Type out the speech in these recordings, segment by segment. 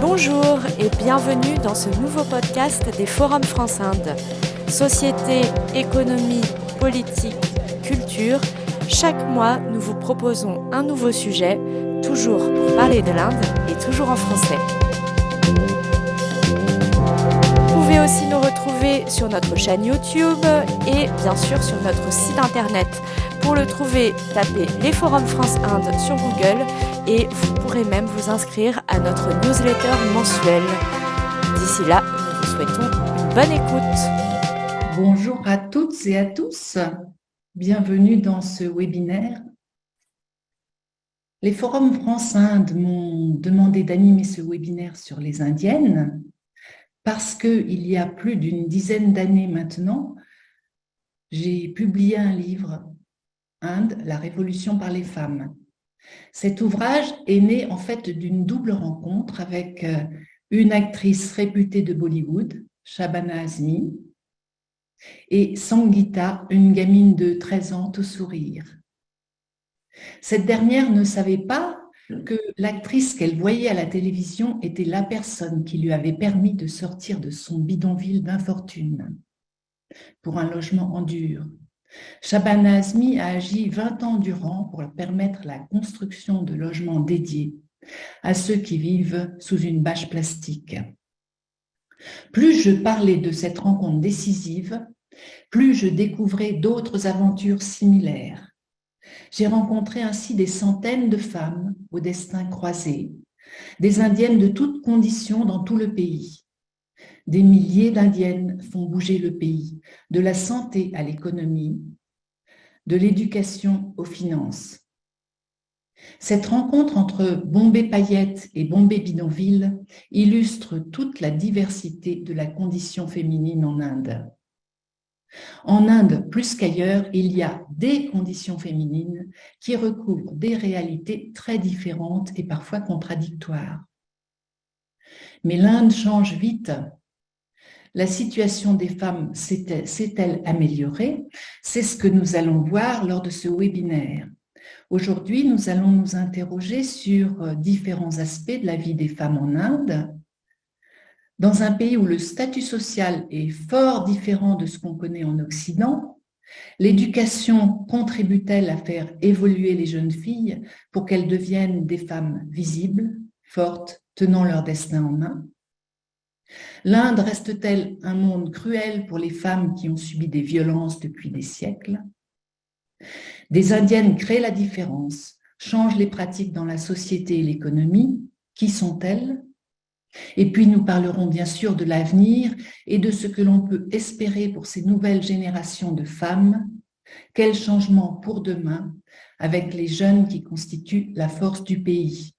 Bonjour et bienvenue dans ce nouveau podcast des Forums France-Inde. Société, économie, politique, culture, chaque mois nous vous proposons un nouveau sujet, toujours pour parler de l'Inde et toujours en français. Vous pouvez aussi nous retrouver sur notre chaîne YouTube et bien sûr sur notre site internet. Pour le trouver, tapez les Forums France-Inde sur Google et vous pourrez même vous inscrire à notre newsletter mensuelle. D'ici là, nous vous souhaitons une bonne écoute. Bonjour à toutes et à tous. Bienvenue dans ce webinaire. Les Forums France-Inde m'ont demandé d'animer ce webinaire sur les Indiennes parce qu'il y a plus d'une dizaine d'années maintenant, j'ai publié un livre, Inde, la révolution par les femmes. Cet ouvrage est né en fait d'une double rencontre avec une actrice réputée de Bollywood, Shabana Azmi, et Sangeeta, une gamine de 13 ans tout sourire. Cette dernière ne savait pas que l'actrice qu'elle voyait à la télévision était la personne qui lui avait permis de sortir de son bidonville d'infortune pour un logement en dur. Shabana Azmi a agi 20 ans durant pour permettre la construction de logements dédiés à ceux qui vivent sous une bâche plastique. Plus je parlais de cette rencontre décisive, plus je découvrais d'autres aventures similaires. J'ai rencontré ainsi des centaines de femmes au destin croisé, des Indiennes de toutes conditions dans tout le pays. Des milliers d'Indiennes font bouger le pays, de la santé à l'économie, de l'éducation aux finances. Cette rencontre entre Bombay Paillettes et Bombay Bidonville illustre toute la diversité de la condition féminine en Inde. En Inde, plus qu'ailleurs, il y a des conditions féminines qui recouvrent des réalités très différentes et parfois contradictoires. Mais l'Inde change vite. La situation des femmes s'est-elle améliorée? C'est ce que nous allons voir lors de ce webinaire. Aujourd'hui, nous allons nous interroger sur différents aspects de la vie des femmes en Inde. Dans un pays où le statut social est fort différent de ce qu'on connaît en Occident, l'éducation contribue-t-elle à faire évoluer les jeunes filles pour qu'elles deviennent des femmes visibles, fortes, tenant leur destin en main? L'Inde reste-t-elle un monde cruel pour les femmes qui ont subi des violences depuis des siècles? Des Indiennes créent la différence, changent les pratiques dans la société et l'économie. Qui sont-elles? Et puis nous parlerons bien sûr de l'avenir et de ce que l'on peut espérer pour ces nouvelles générations de femmes. Quels changements pour demain avec les jeunes qui constituent la force du pays?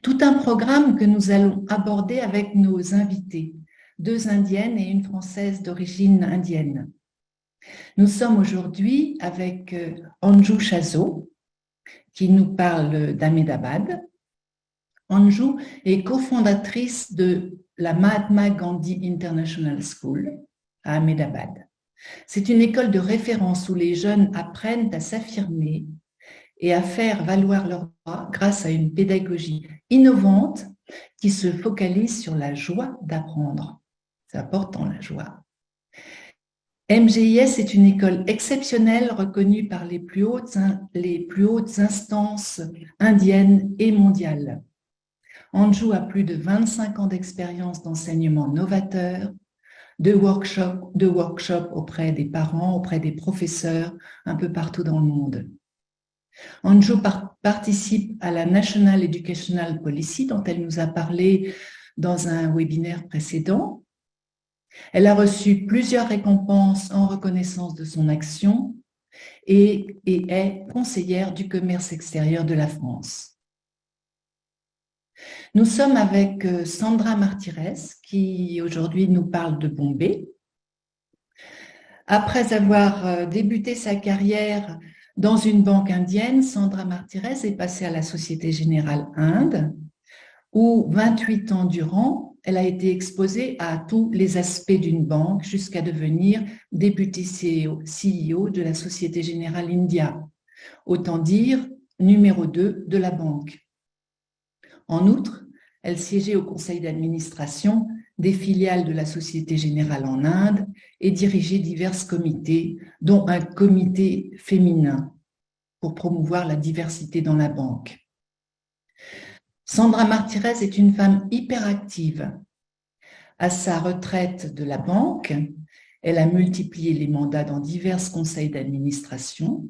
Tout un programme que nous allons aborder avec nos invités, 2 Indiennes et une Française d'origine indienne. Nous sommes aujourd'hui avec Anju Chazot, qui nous parle d'Ahmedabad. Anju est cofondatrice de la Mahatma Gandhi International School à Ahmedabad. C'est une école de référence où les jeunes apprennent à s'affirmer et à faire valoir leurs droits grâce à une pédagogie innovante qui se focalise sur la joie d'apprendre. C'est important, la joie. MGIS est une école exceptionnelle reconnue par les plus hautes instances indiennes et mondiales. Anju a plus de 25 ans d'expérience d'enseignement novateur, de workshops auprès des parents, auprès des professeurs, un peu partout dans le monde. Anju participe à la National Educational Policy dont elle nous a parlé dans un webinaire précédent. Elle a reçu plusieurs récompenses en reconnaissance de son action et est conseillère du commerce extérieur de la France. Nous sommes avec Sandra Martires qui aujourd'hui nous parle de Bombay. Après avoir débuté sa carrière dans une banque indienne, Sandra Martires est passée à la Société Générale Inde, où 28 ans durant, elle a été exposée à tous les aspects d'une banque jusqu'à devenir députée CEO de la Société Générale India. Autant dire numéro 2 de la banque. En outre, elle siégeait au conseil d'administration des filiales de la Société Générale en Inde et dirigeait divers comités, dont un comité féminin pour promouvoir la diversité dans la banque. Sandra Martírez est une femme hyperactive. À sa retraite de la banque, elle a multiplié les mandats dans divers conseils d'administration,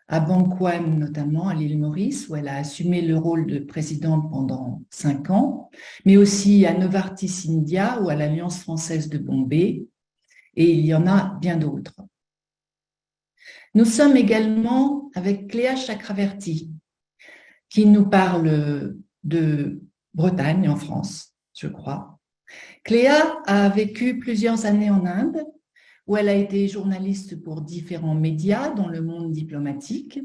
à Bank One notamment, à l'île Maurice, où elle a assumé le rôle de présidente pendant 5 ans, mais aussi à Novartis India ou à l'Alliance française de Bombay, et il y en a bien d'autres. Nous sommes également avec Cléa Chakraverty, qui nous parle de Bretagne, en France, je crois. Cléa a vécu plusieurs années en Inde, où elle a été journaliste pour différents médias dans le monde diplomatique.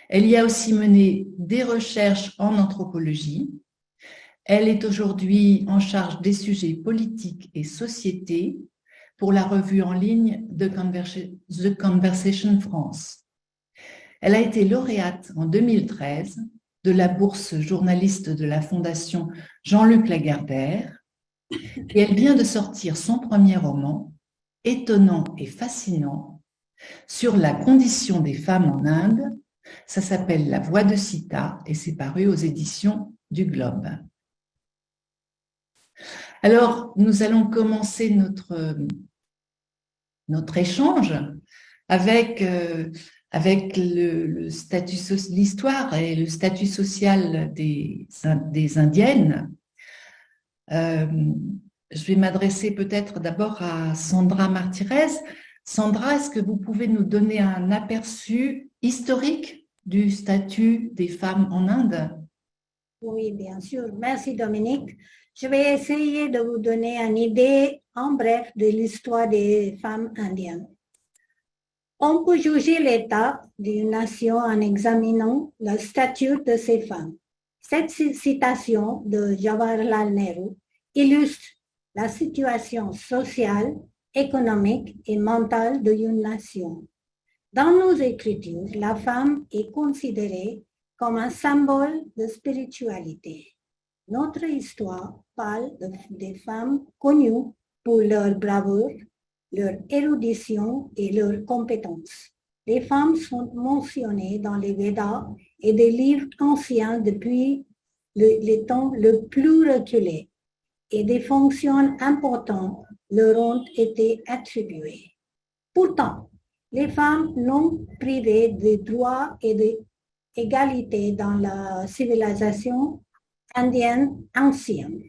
Elle y a aussi mené des recherches en anthropologie. Elle est aujourd'hui en charge des sujets politiques et société pour la revue en ligne The Conversation France. Elle a été lauréate en 2013 de la bourse journaliste de la Fondation Jean-Luc Lagardère et elle vient de sortir son premier roman, étonnant et fascinant, sur la condition des femmes en Inde. Ça s'appelle La Voix de Sita et c'est paru aux éditions du Globe. Alors, nous allons commencer notre échange avec l'histoire et le statut social des Indiennes. Je vais m'adresser peut-être d'abord à Sandra Martírez. Sandra, est-ce que vous pouvez nous donner un aperçu historique du statut des femmes en Inde? Oui, bien sûr. Merci Dominique. Je vais essayer de vous donner une idée en bref de l'histoire des femmes indiennes. On peut juger l'état d'une nation en examinant le statut de ces femmes. Cette citation de Jawaharlal Nehru illustre la situation sociale, économique et mentale d'une nation. Dans nos écritures, la femme est considérée comme un symbole de spiritualité. Notre histoire parle des femmes connues pour leur bravoure, leur érudition et leurs compétences. Les femmes sont mentionnées dans les Védas et des livres anciens depuis les temps le plus reculés et des fonctions importantes leur ont été attribuées. Pourtant, les femmes non privées de droits et d'égalité dans la civilisation indienne ancienne.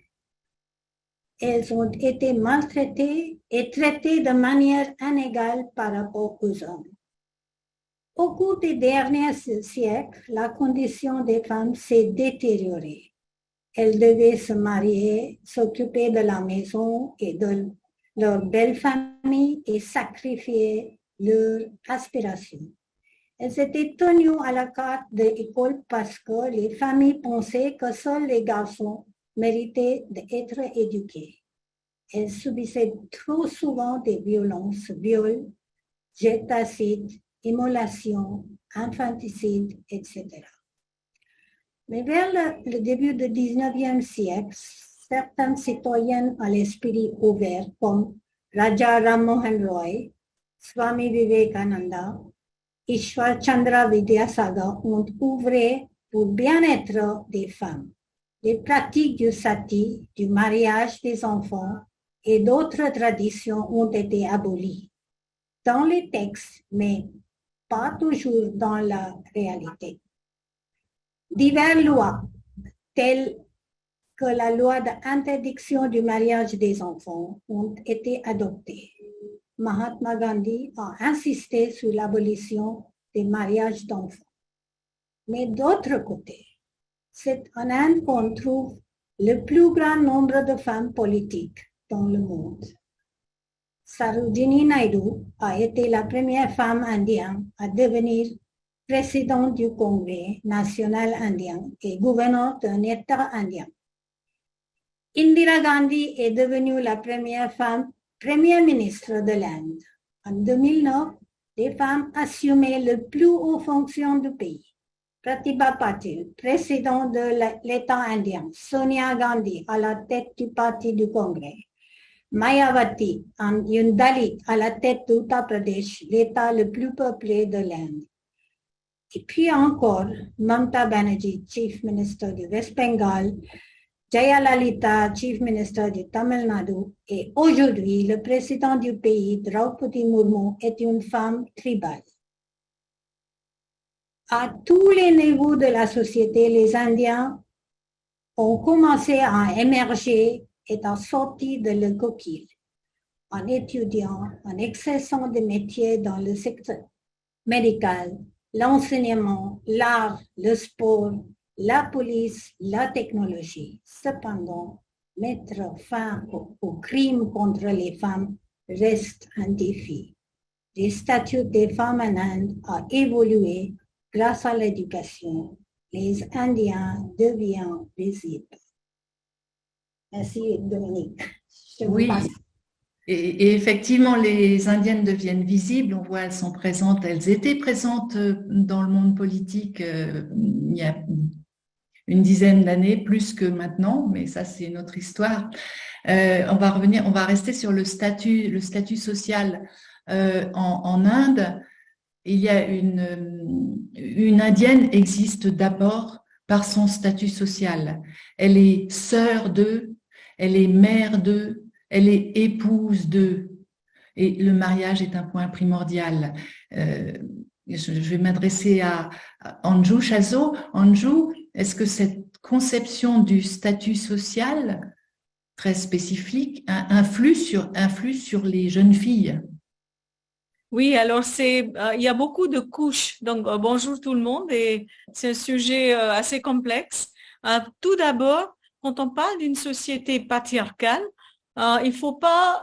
Elles ont été maltraitées et traitées de manière inégale par rapport aux hommes. Au cours des derniers siècles, la condition des femmes s'est détériorée. Elles devaient se marier, s'occuper de la maison et de leur belle famille et sacrifier leurs aspirations. Elles étaient tenues à la carte de l'école parce que les familles pensaient que seuls les garçons méritaient d'être éduqués. Elles subissaient trop souvent des violences, viols, jets d'acide, immolations, infanticides, etc. Mais vers le début du 19e siècle, certains citoyens à l'esprit ouvert comme Raja Ram Mohan Roy, Swami Vivekananda, Ishwar Chandra Vidyasagar ont œuvré pour le bien-être des femmes. Les pratiques du sati, du mariage des enfants et d'autres traditions ont été abolies dans les textes, mais pas toujours dans la réalité. Diverses lois, telles que la loi d'interdiction du mariage des enfants, ont été adoptées. Mahatma Gandhi a insisté sur l'abolition des mariages d'enfants. Mais d'autre côté, c'est en Inde qu'on trouve le plus grand nombre de femmes politiques dans le monde. Sarojini Naidu a été la première femme indienne à devenir présidente du Congrès national indien et gouverneur d'un État indien. Indira Gandhi est devenue la première femme première ministre de l'Inde. En 2009, les femmes assumaient le plus haut fonction du pays. Pratibha Patil, président de l'État indien, Sonia Gandhi à la tête du parti du Congrès, Mayawati, une Dalit à la tête d'Uttar Pradesh, l'État le plus peuplé de l'Inde. Et puis encore, Mamata Banerjee, Chief Minister du West Bengal, Jayalalitha, Chief Minister du Tamil Nadu, et aujourd'hui, le président du pays, Draupadi Murmu, est une femme tribale. À tous les niveaux de la société, les Indiens ont commencé à émerger et à sortir de leur coquille en étudiant, en exerçant des métiers dans le secteur médical, l'enseignement, l'art, le sport, la police, la technologie. Cependant, mettre fin au crime contre les femmes reste un défi. Le statut des femmes en Inde a évolué grâce à l'éducation. Les Indiens deviennent visibles. Merci Dominique. Oui, et effectivement, les Indiennes deviennent visibles. On voit, elles sont présentes, elles étaient présentes dans le monde politique il y a une dizaine d'années, plus que maintenant, mais ça c'est une autre histoire. On va rester sur le statut social en Inde. Il y a une Indienne existe d'abord par son statut social. Elle est sœur d'eux, elle est mère d'eux, elle est épouse d'eux. Et le mariage est un point primordial. Je vais m'adresser à Anju Chazo. Anju, est-ce que cette conception du statut social très spécifique influe sur les jeunes filles? Oui, alors il y a beaucoup de couches. Donc, bonjour tout le monde, et c'est un sujet assez complexe. Tout d'abord, quand on parle d'une société patriarcale, il faut pas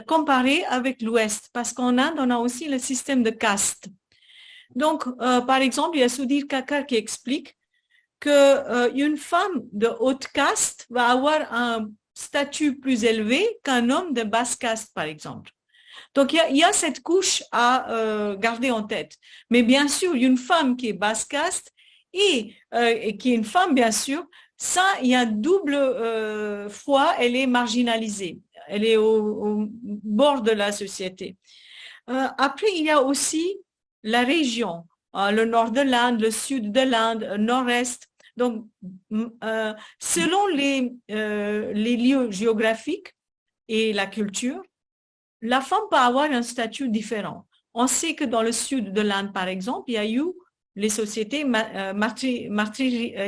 comparer avec l'Ouest, parce qu'en Inde, on a aussi le système de caste. Donc, par exemple, il y a Sudhir Kakar qui explique que une femme de haute caste va avoir un statut plus élevé qu'un homme de basse caste, par exemple. Donc, il y a cette couche à garder en tête. Mais bien sûr, une femme qui est basse caste et qui est une femme, bien sûr, ça, il y a double fois, elle est marginalisée. Elle est au bord de la société. Après, il y a aussi la région, le nord de l'Inde, le sud de l'Inde, le nord-est. Donc, selon les lieux géographiques et la culture, la femme peut avoir un statut différent. On sait que dans le sud de l'Inde, par exemple, il y a eu les sociétés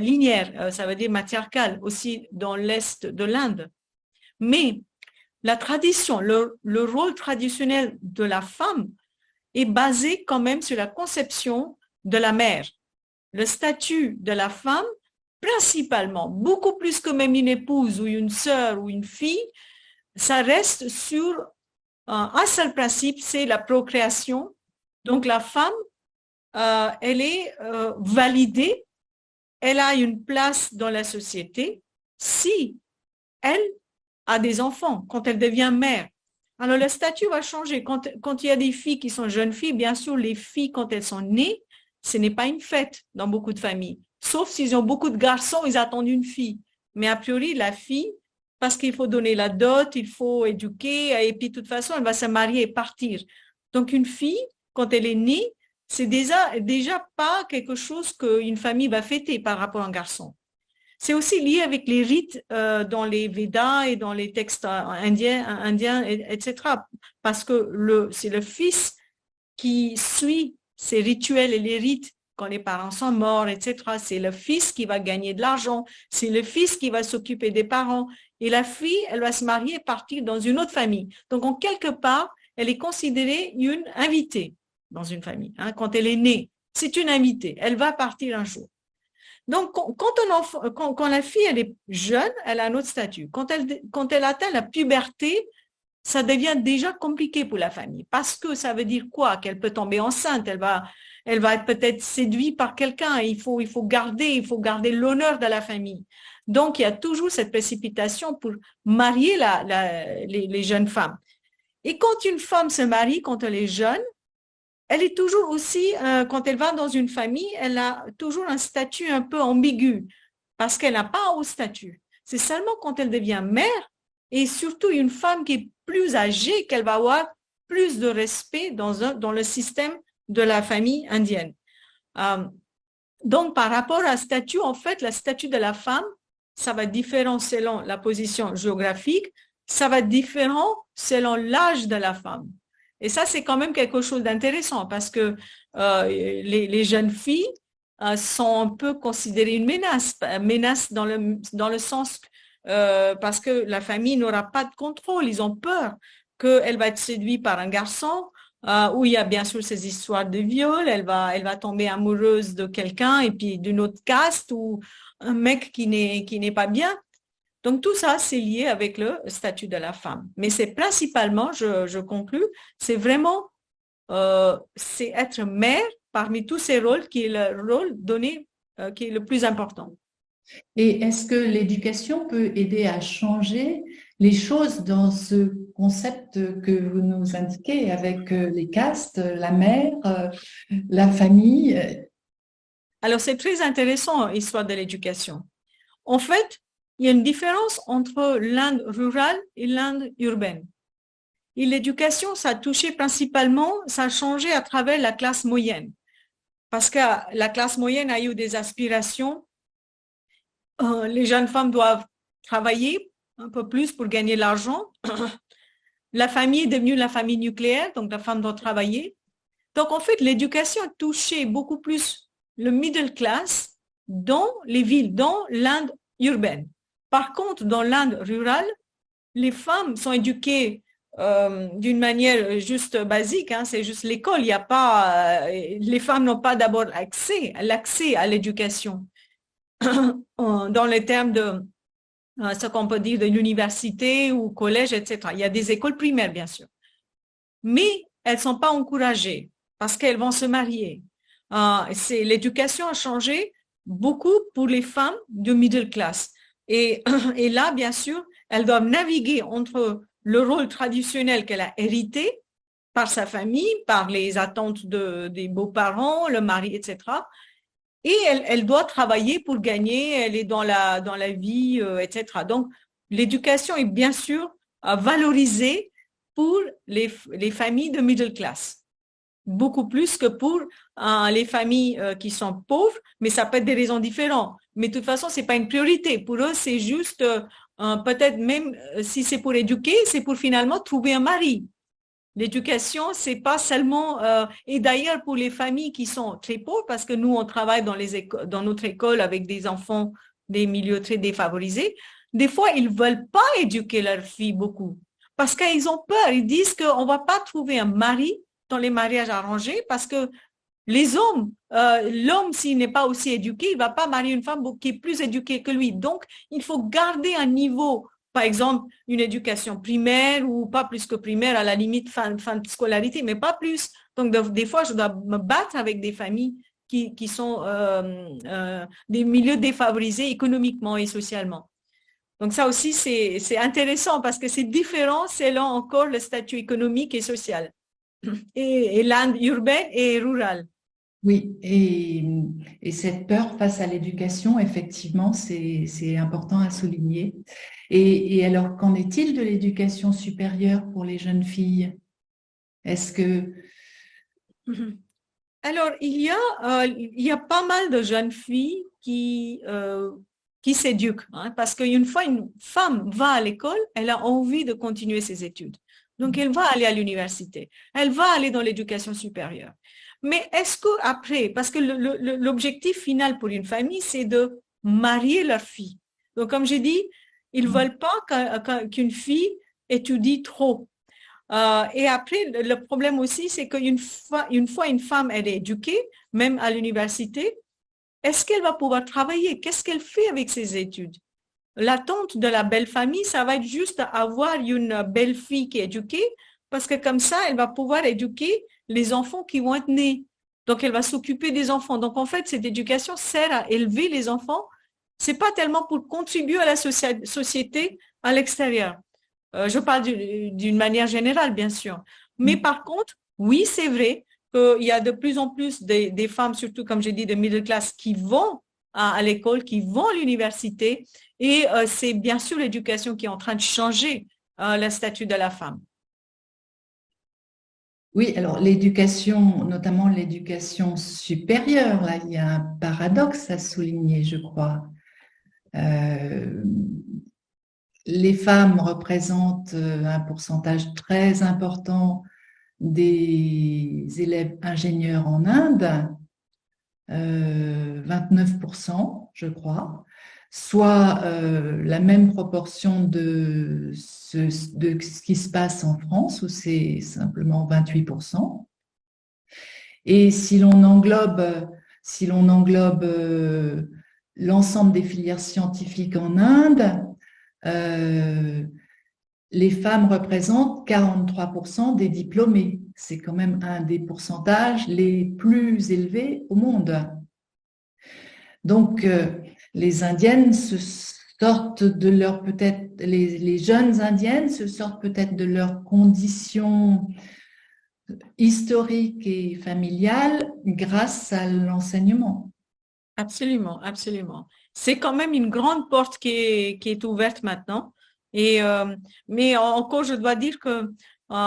linéaires, ça veut dire matriarcales, aussi dans l'est de l'Inde. Mais la tradition, le rôle traditionnel de la femme est basé quand même sur la conception de la mère. Le statut de la femme, principalement, beaucoup plus que même une épouse ou une sœur ou une fille, ça reste sur un seul principe, c'est la procréation. Donc la femme, elle est validée, elle a une place dans la société si elle a des enfants, quand elle devient mère. Alors le statut va changer. Quand il y a des filles qui sont jeunes filles, bien sûr, les filles, quand elles sont nées, ce n'est pas une fête dans beaucoup de familles. Sauf s'ils ont beaucoup de garçons, ils attendent une fille. Mais a priori, la fille, parce qu'il faut donner la dot, il faut éduquer, et puis de toute façon, elle va se marier et partir. Donc une fille, quand elle est née, c'est déjà pas quelque chose qu'une famille va fêter par rapport à un garçon. C'est aussi lié avec les rites dans les Védas et dans les textes indiens, etc. Parce que c'est le fils qui suit ces rituels et les rites quand les parents sont morts, etc. C'est le fils qui va gagner de l'argent, c'est le fils qui va s'occuper des parents. Et la fille, elle va se marier et partir dans une autre famille. Donc, en quelque part, elle est considérée une invitée dans une famille. Quand elle est née, c'est une invitée. Elle va partir un jour. Donc, quand la fille, elle est jeune, elle a un autre statut. Quand elle atteint la puberté, ça devient déjà compliqué pour la famille. Parce que ça veut dire quoi? Qu'elle peut tomber enceinte, elle va être peut-être séduite par quelqu'un. Il faut garder l'honneur de la famille. Donc, il y a toujours cette précipitation pour marier les jeunes femmes. Et quand une femme se marie, quand elle est jeune, elle est toujours aussi, quand elle va dans une famille, elle a toujours un statut un peu ambigu parce qu'elle n'a pas un haut statut. C'est seulement quand elle devient mère et surtout une femme qui est plus âgée qu'elle va avoir plus de respect dans le système de la famille indienne. Donc, par rapport à statut, en fait, le statut de la femme, ça va être différent selon la position géographique, ça va être différent selon l'âge de la femme. Et ça, c'est quand même quelque chose d'intéressant parce que les jeunes filles sont un peu considérées une menace dans le sens parce que la famille n'aura pas de contrôle, ils ont peur qu'elle va être séduite par un garçon, où il y a bien sûr ces histoires de viol, elle va tomber amoureuse de quelqu'un et puis d'une autre caste ou un mec qui n'est pas bien. Donc tout ça, c'est lié avec le statut de la femme. Mais c'est principalement, je conclus, c'est vraiment, c'est être mère parmi tous ces rôles qui est le rôle donné, qui est le plus important. Et est-ce que l'éducation peut aider à changer les choses dans ce concept que vous nous indiquez avec les castes, la mère, la famille? Alors, c'est très intéressant, l'histoire de l'éducation. En fait, il y a une différence entre l'Inde rurale et l'Inde urbaine. Et l'éducation, ça a touché principalement, ça a changé à travers la classe moyenne. Parce que la classe moyenne a eu des aspirations. Les jeunes femmes doivent travailler un peu plus pour gagner de l'argent. La famille est devenue la famille nucléaire, donc la femme doit travailler. Donc, en fait, l'éducation a touché beaucoup plus le middle class dans les villes, dans l'Inde urbaine. Par contre, dans l'Inde rurale, les femmes sont éduquées d'une manière juste basique, hein, c'est juste l'école. Il y a pas, les femmes n'ont pas d'abord l'accès à l'éducation dans les termes de ce qu'on peut dire de l'université ou collège, etc. Il y a des écoles primaires, bien sûr. Mais elles ne sont pas encouragées parce qu'elles vont se marier. L'éducation a changé beaucoup pour les femmes de middle class. Et là, bien sûr, elles doivent naviguer entre le rôle traditionnel qu'elle a hérité par sa famille, par les attentes des beaux-parents, le mari, etc. Et elle doit travailler pour gagner, elle est dans la vie, etc. Donc, l'éducation est bien sûr valorisée pour les familles de middle class, beaucoup plus que pour les familles qui sont pauvres, mais ça peut être des raisons différentes. Mais de toute façon, c'est pas une priorité. Pour eux, c'est juste, peut-être même si c'est pour éduquer, c'est pour finalement trouver un mari. L'éducation, c'est pas seulement, et d'ailleurs pour les familles qui sont très pauvres, parce que nous on travaille dans notre école avec des enfants des milieux très défavorisés, des fois ils veulent pas éduquer leurs filles beaucoup, parce qu'ils ont peur, ils disent qu'on va pas trouver un mari dans les mariages arrangés, parce que les hommes, l'homme s'il n'est pas aussi éduqué, il va pas marier une femme qui est plus éduquée que lui, donc il faut garder un niveau. Par exemple, une éducation primaire ou pas plus que primaire, à la limite fin de scolarité, mais pas plus. Donc, des fois, je dois me battre avec des familles qui sont des milieux défavorisés économiquement et socialement. Donc, ça aussi, c'est intéressant parce que c'est différent selon encore le statut économique et social. Et l'Inde urbaine et rurale. Oui, et cette peur face à l'éducation, effectivement, c'est important à souligner. Et alors, qu'en est-il de l'éducation supérieure pour les jeunes filles? Est-ce que... Alors, il y a pas mal de jeunes filles qui s'éduquent, hein, parce qu'une fois une femme va à l'école, elle a envie de continuer ses études. Donc, elle va aller à l'université, elle va aller dans l'éducation supérieure. Mais est-ce qu'après, parce que l'objectif final pour une famille, c'est de marier leur fille. Donc, comme j'ai dit, ils ne veulent pas qu'une fille étudie trop. Et après, le problème aussi, c'est qu'une fois une femme elle est éduquée, même à l'université, est-ce qu'elle va pouvoir travailler? Qu'est-ce qu'elle fait avec ses études? L'attente de la belle famille, ça va être juste avoir une belle fille qui est éduquée, parce que comme ça, elle va pouvoir éduquer les enfants qui vont être nés. Donc, elle va s'occuper des enfants. Donc, en fait, cette éducation sert à élever les enfants. C'est pas tellement pour contribuer à la société à l'extérieur. Je parle d'une manière générale, bien sûr. Mais par contre, oui, c'est vrai qu'il y a de plus en plus des femmes, surtout comme j'ai dit, de middle class, qui vont à l'école, qui vont à l'université. Et c'est bien sûr l'éducation qui est en train de changer le statut de la femme. Oui, alors l'éducation, notamment l'éducation supérieure, là, il y a un paradoxe à souligner, je crois. Les femmes représentent un pourcentage très important des élèves ingénieurs en Inde, 29%, je crois, soit la même proportion de ce qui se passe en France, où c'est simplement 28%. Et si l'on englobe l'ensemble des filières scientifiques en Inde, les femmes représentent 43% des diplômés. C'est quand même un des pourcentages les plus élevés au monde. Donc, les Indiennes se sortent de leur peut-être, les jeunes Indiennes se sortent peut-être de leurs conditions historiques et familiales grâce à l'enseignement. Absolument, absolument. C'est quand même une grande porte qui est ouverte maintenant. Mais encore, je dois dire que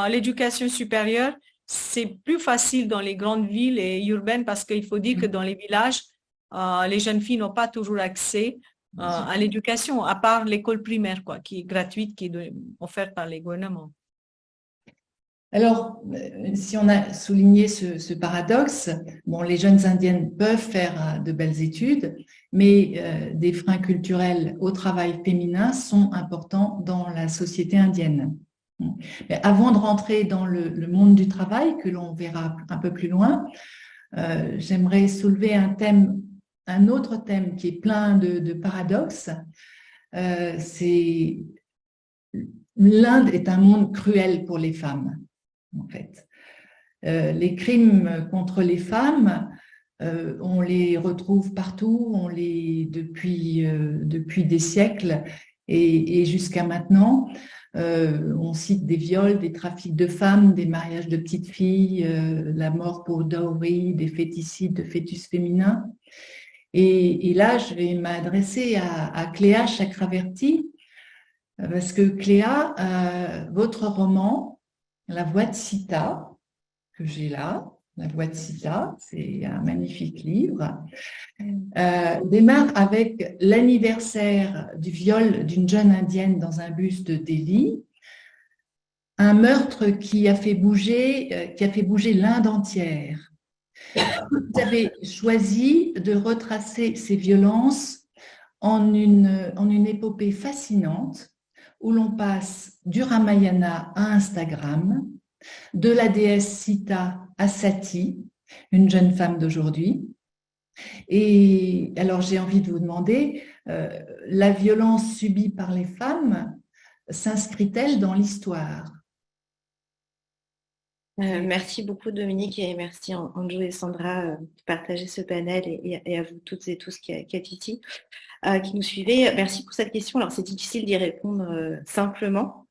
l'éducation supérieure, c'est plus facile dans les grandes villes et urbaines parce qu'il faut dire que dans les villages, les jeunes filles n'ont pas toujours accès à l'éducation, à part l'école primaire, quoi, qui est gratuite, qui est offerte par les gouvernements. Alors, si on a souligné ce paradoxe, bon, les jeunes indiennes peuvent faire de belles études, mais des freins culturels au travail féminin sont importants dans la société indienne. Mais avant de rentrer dans le monde du travail, que l'on verra un peu plus loin, j'aimerais soulever un autre thème qui est plein de paradoxes. L'Inde est un monde cruel pour les femmes. En fait, les crimes contre les femmes, on les retrouve partout, depuis des siècles et jusqu'à maintenant. On cite des viols, des trafics de femmes, des mariages de petites filles, la mort pour dowry, des féticides de fœtus féminins. Et là, je vais m'adresser à Cléa Chakraverty, parce que Cléa, votre roman, La Voix de Sita, que j'ai là, La Voix de Sita, c'est un magnifique livre, démarre avec l'anniversaire du viol d'une jeune indienne dans un bus de Delhi, un meurtre qui a fait bouger l'Inde entière. Vous avez choisi de retracer ces violences en une épopée fascinante où l'on passe du Ramayana à Instagram, de la déesse Sita à Sati, une jeune femme d'aujourd'hui. Et alors j'ai envie de vous demander, la violence subie par les femmes s'inscrit-elle dans l'histoire ? Merci beaucoup Dominique et merci Anjou et Sandra de partager ce panel et à vous toutes et tous qui nous suivez. Merci pour cette question. Alors c'est difficile d'y répondre simplement.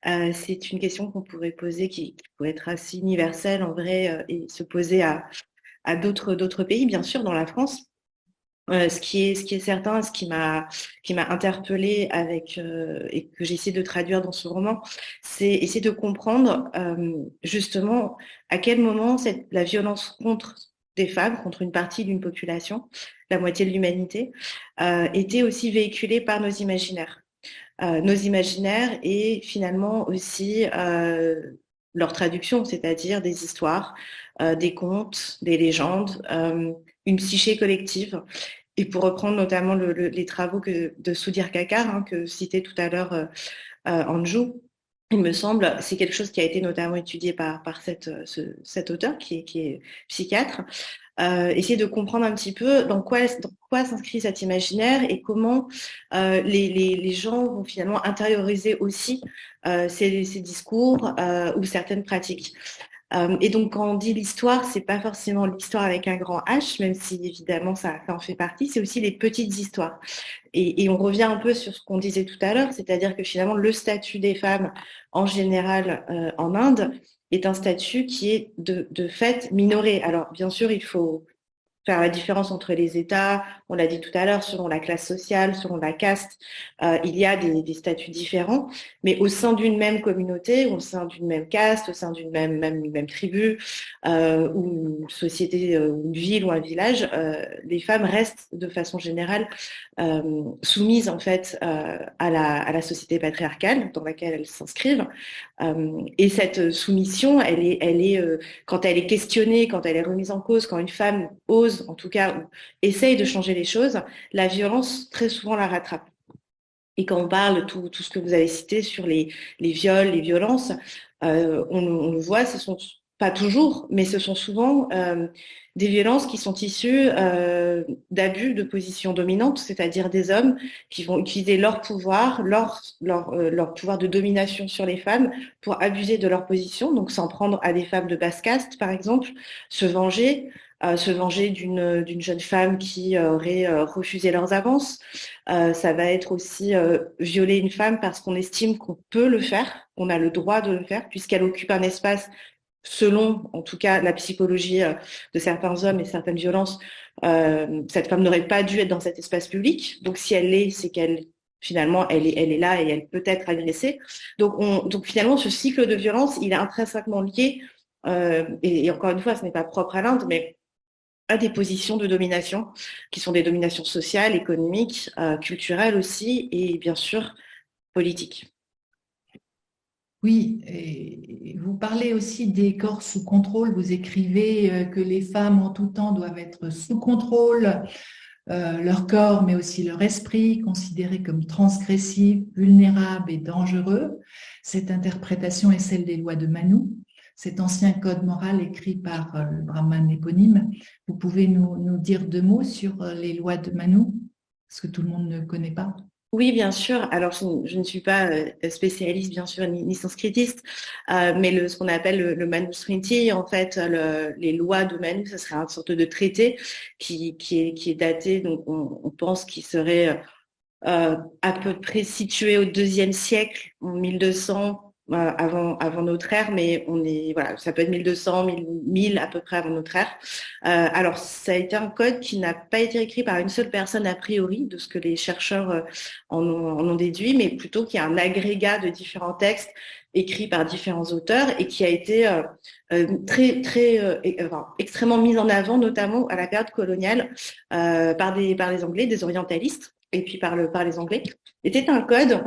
C'est une question qu'on pourrait poser qui pourrait être assez universelle en vrai et se poser à d'autres pays, bien sûr, dans la France. Ce qui est certain, ce qui m'a interpellée et que j'ai essayé de traduire dans ce roman, c'est essayer de comprendre justement à quel moment la violence contre des femmes, contre une partie d'une population, la moitié de l'humanité, était aussi véhiculée par nos imaginaires. Nos imaginaires et finalement aussi leur traduction, c'est-à-dire des histoires, des contes, des légendes, une psyché collective. Et pour reprendre notamment les travaux de Sudhir Kakar, que citait tout à l'heure Anjou, il me semble, c'est quelque chose qui a été notamment étudié par cet auteur qui est psychiatre, essayer de comprendre un petit peu dans quoi s'inscrit cet imaginaire et comment les gens vont finalement intérioriser aussi ces discours ou certaines pratiques. Et donc, quand on dit l'histoire, c'est pas forcément l'histoire avec un grand H, même si évidemment ça en fait partie, c'est aussi les petites histoires. Et on revient un peu sur ce qu'on disait tout à l'heure, c'est-à-dire que finalement le statut des femmes en général en Inde est un statut qui est de fait minoré. Alors, bien sûr, il faut faire la différence entre les États, on l'a dit tout à l'heure, selon la classe sociale, selon la caste, il y a des statuts différents, mais au sein d'une même communauté, au sein d'une même caste, au sein d'une même tribu, ou une société, une ville ou un village, les femmes restent de façon générale soumises en fait à la société patriarcale dans laquelle elles s'inscrivent. Et cette soumission, quand elle est questionnée, quand elle est remise en cause, quand une femme ose, en tout cas, ou essaye de changer les choses, la violence très souvent la rattrape. Et quand on parle tout ce que vous avez cité sur les viols, les violences, on le voit, ce sont pas toujours, mais ce sont souvent des violences qui sont issues d'abus de position dominante, c'est-à-dire des hommes qui vont utiliser leur pouvoir, leur pouvoir de domination sur les femmes pour abuser de leur position, donc s'en prendre à des femmes de basse caste, par exemple, se venger d'une jeune femme qui aurait refusé leurs avances. Ça va être aussi violer une femme parce qu'on estime qu'on peut le faire, qu'on a le droit de le faire, puisqu'elle occupe un espace selon, en tout cas, la psychologie de certains hommes et certaines violences. Cette femme n'aurait pas dû être dans cet espace public. Donc, si elle l'est, c'est qu'elle finalement, elle est là et elle peut être agressée. Donc finalement, ce cycle de violence, il est intrinsèquement lié, et encore une fois, ce n'est pas propre à l'Inde, mais à des positions de domination, qui sont des dominations sociales, économiques, culturelles aussi, et bien sûr, politiques. Oui, et vous parlez aussi des corps sous contrôle. Vous écrivez que les femmes en tout temps doivent être sous contrôle, leur corps, mais aussi leur esprit, considérés comme transgressifs, vulnérables et dangereux. Cette interprétation est celle des lois de Manu, cet ancien code moral écrit par le brahman éponyme. Vous pouvez nous dire 2 mots sur les lois de Manu, parce que tout le monde ne connaît pas. Oui, bien sûr. Alors, je ne suis pas spécialiste, bien sûr, ni sanskritiste, mais ce qu'on appelle le Manusmriti, en fait, les lois de Manu, ce serait une sorte de traité qui est daté, donc on pense qu'il serait à peu près situé au IIe siècle, en 1200, avant notre ère, mais voilà, ça peut être 1200, 1000 à peu près avant notre ère. Alors, ça a été un code qui n'a pas été écrit par une seule personne a priori, de ce que les chercheurs en ont déduit, mais plutôt qu'il y a un agrégat de différents textes écrits par différents auteurs et qui a été extrêmement mis en avant, notamment à la période coloniale, par les Anglais, des orientalistes, et puis par les Anglais. C'était un code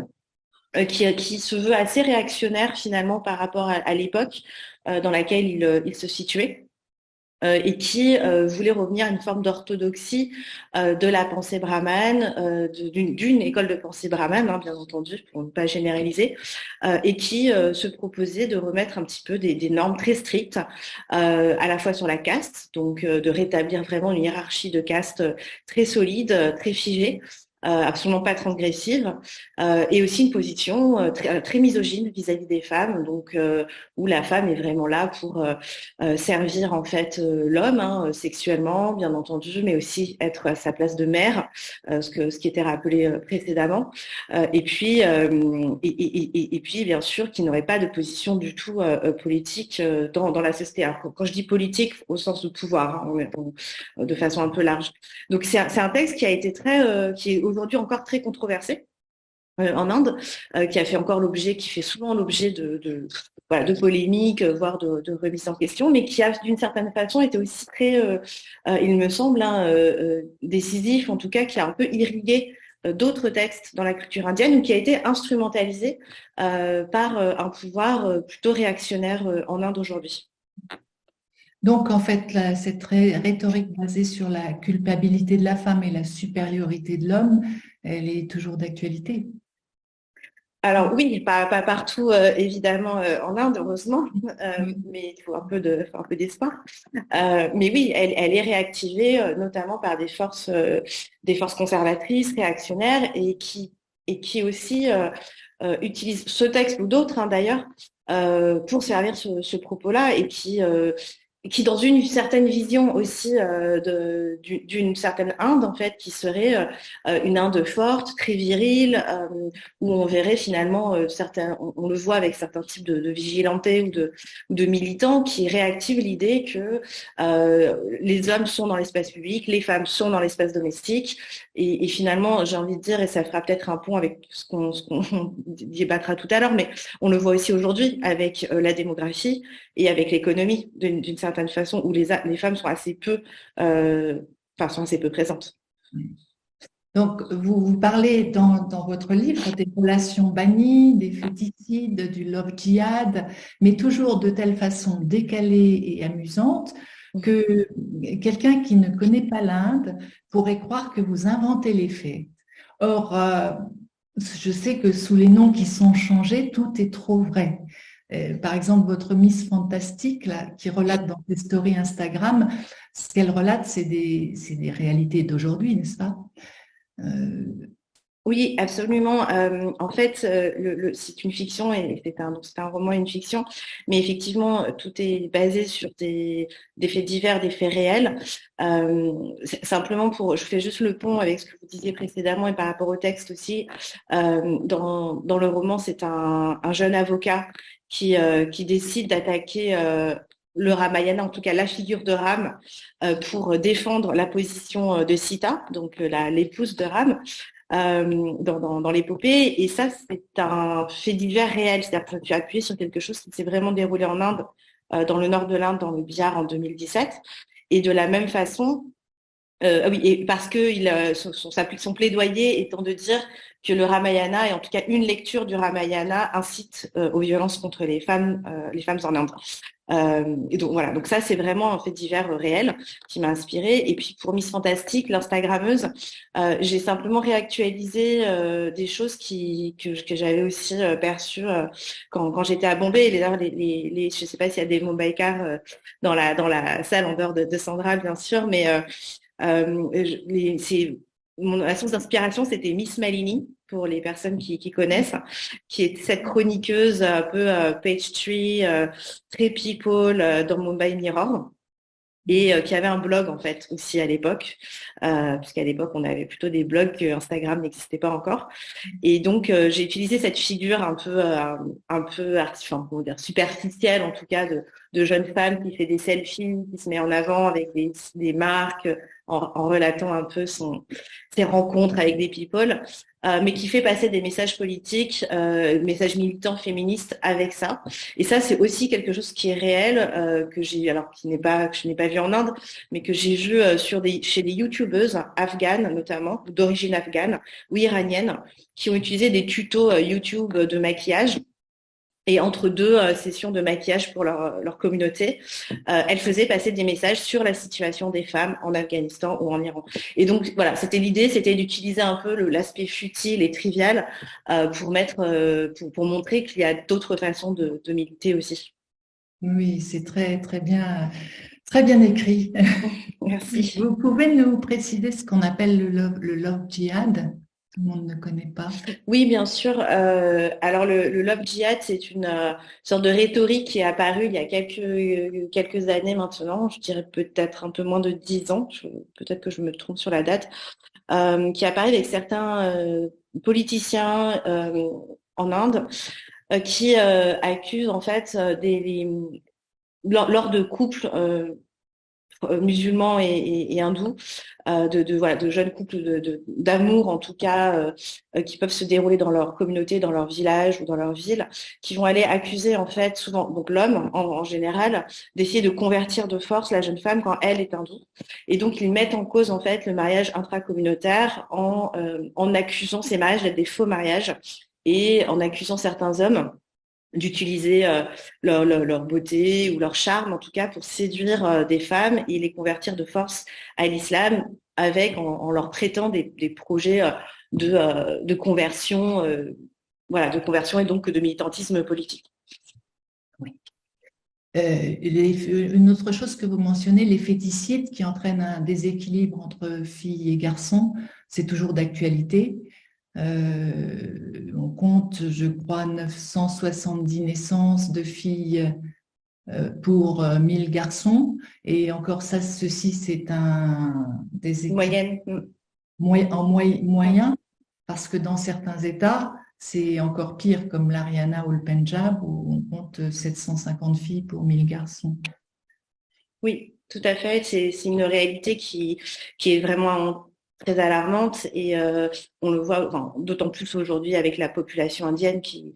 qui se veut assez réactionnaire finalement par rapport à l'époque dans laquelle il se situait, et qui voulait revenir à une forme d'orthodoxie de la pensée brahmane, d'une école de pensée brahmane, hein, bien entendu, pour ne pas généraliser, et qui se proposait de remettre un petit peu des normes très strictes, à la fois sur la caste, donc de rétablir vraiment une hiérarchie de caste très solide, très figée, absolument pas transgressive, et aussi une position très misogyne vis-à-vis des femmes, donc où la femme est vraiment là pour servir en fait l'homme, hein, sexuellement, bien entendu, mais aussi être à sa place de mère, ce qui était rappelé précédemment, et puis bien sûr qui n'aurait pas de position du tout politique dans la société. Alors, quand je dis politique au sens de pouvoir, hein, de façon un peu large. Donc c'est un texte qui a été qui est aujourd'hui encore très controversé en Inde, qui fait souvent l'objet de polémiques, voire de remises en question, mais qui a d'une certaine façon été aussi très, il me semble, décisif, en tout cas, qui a un peu irrigué d'autres textes dans la culture indienne, ou qui a été instrumentalisé par un pouvoir plutôt réactionnaire en Inde aujourd'hui. Donc, en fait, cette rhétorique basée sur la culpabilité de la femme et la supériorité de l'homme, elle est toujours d'actualité. Alors oui, pas partout, évidemment, en Inde, heureusement, mais il faut un peu d'espoir. Mais oui, elle est réactivée, notamment par des forces conservatrices, réactionnaires, et qui aussi utilisent ce texte ou d'autres, hein, d'ailleurs, pour servir ce propos-là, et qui qui dans une certaine vision aussi d'une certaine Inde, en fait, qui serait une Inde forte, très virile, où on verrait finalement on le voit avec certains types de vigilantés ou de militants qui réactivent l'idée que les hommes sont dans l'espace public, les femmes sont dans l'espace domestique, et finalement, j'ai envie de dire, et ça fera peut-être un pont avec ce qu'on débattra tout à l'heure, mais on le voit aussi aujourd'hui avec la démographie et avec l'économie d'une certaine façon où les femmes sont assez peu, sont assez peu présentes. Donc, vous parlez dans votre livre des relations bannies, des féticides, du love djihad, mais toujours de telle façon décalée et amusante que quelqu'un qui ne connaît pas l'Inde pourrait croire que vous inventez les faits. Or, je sais que sous les noms qui sont changés, tout est trop vrai. Par exemple, votre Miss Fantastique, là, qui relate dans ses stories Instagram, ce qu'elle relate, c'est des réalités d'aujourd'hui, n'est-ce pas? Oui, absolument. En fait, c'est une fiction et c'est un roman et une fiction, mais effectivement, tout est basé sur des faits divers, des faits réels. Simplement je fais juste le pont avec ce que vous disiez précédemment et par rapport au texte aussi. Dans le roman, c'est un jeune avocat qui décide d'attaquer le Ramayana, en tout cas la figure de Ram, pour défendre la position de Sita, donc l'épouse de Ram. Dans l'épopée, et ça c'est un fait divers réel, c'est-à-dire que tu as appuyé sur quelque chose qui s'est vraiment déroulé en Inde, dans le nord de l'Inde, dans le Bihar en 2017, et de la même façon, oui, et parce que son plaidoyer étant de dire que le Ramayana, et en tout cas une lecture du Ramayana, incite aux violences contre les femmes en Inde. Et donc voilà, donc ça c'est vraiment un fait divers réel qui m'a inspirée. Et puis pour Miss Fantastique, l'Instagrammeuse, j'ai simplement réactualisé des choses que j'avais aussi perçues quand j'étais à Bombay. Je sais pas s'il y a des Mumbaikars dans la salle en dehors de Sandra, bien sûr, mais la source d'inspiration, c'était Miss Malini, pour les personnes qui connaissent, qui est cette chroniqueuse un peu page tree, très people dans Mumbai Mirror, et qui avait un blog en fait aussi à l'époque, puisqu'à l'époque on avait plutôt des blogs que Instagram n'existait pas encore. Et donc j'ai utilisé cette figure un peu comment dire, superficielle en tout cas de jeune femme qui fait des selfies, qui se met en avant avec des marques en relatant un peu ses rencontres avec des people, mais qui fait passer des messages politiques, messages militants féministes avec ça. Et ça, c'est aussi quelque chose qui est réel, que je n'ai pas vu en Inde, mais que j'ai vu chez des youtubeuses afghanes notamment, d'origine afghane ou iranienne, qui ont utilisé des tutos YouTube de maquillage. Et entre deux sessions de maquillage pour leur communauté, elles faisaient passer des messages sur la situation des femmes en Afghanistan ou en Iran. Et donc voilà, l'idée, c'était d'utiliser un peu l'aspect futile et trivial pour montrer qu'il y a d'autres façons de militer aussi. Oui, c'est très bien écrit. Merci. Vous pouvez nous préciser ce qu'on appelle le love djihad? Tout le monde ne connaît pas. Oui, bien sûr. Alors, le love djihad, c'est une sorte de rhétorique qui est apparue il y a quelques années maintenant, je dirais peut-être un peu moins de 10 ans, peut-être que je me trompe sur la date, qui apparaît avec certains politiciens en Inde qui accusent en fait lors de couples musulmans et hindous, de jeunes couples d'amour en tout cas, qui peuvent se dérouler dans leur communauté, dans leur village ou dans leur ville, qui vont aller accuser en fait souvent donc l'homme en général d'essayer de convertir de force la jeune femme quand elle est hindoue, et donc ils mettent en cause en fait le mariage intracommunautaire en accusant ces mariages d'être des faux mariages et en accusant certains hommes d'utiliser leur beauté ou leur charme, en tout cas, pour séduire des femmes et les convertir de force à l'islam, en leur prêtant des projets de conversion, de conversion et donc de militantisme politique. Oui. Une autre chose que vous mentionnez, les féticides qui entraînent un déséquilibre entre filles et garçons, c'est toujours d'actualité. On compte, je crois, 970 naissances de filles pour 1000 garçons. Et encore ça, ceci, c'est des Moyenne. moyen, parce que dans certains États, c'est encore pire, comme l'Haryana ou le Pendjab, où on compte 750 filles pour 1000 garçons. Oui, tout à fait. C'est une réalité qui est vraiment très alarmante et on le voit d'autant plus aujourd'hui avec la population indienne qui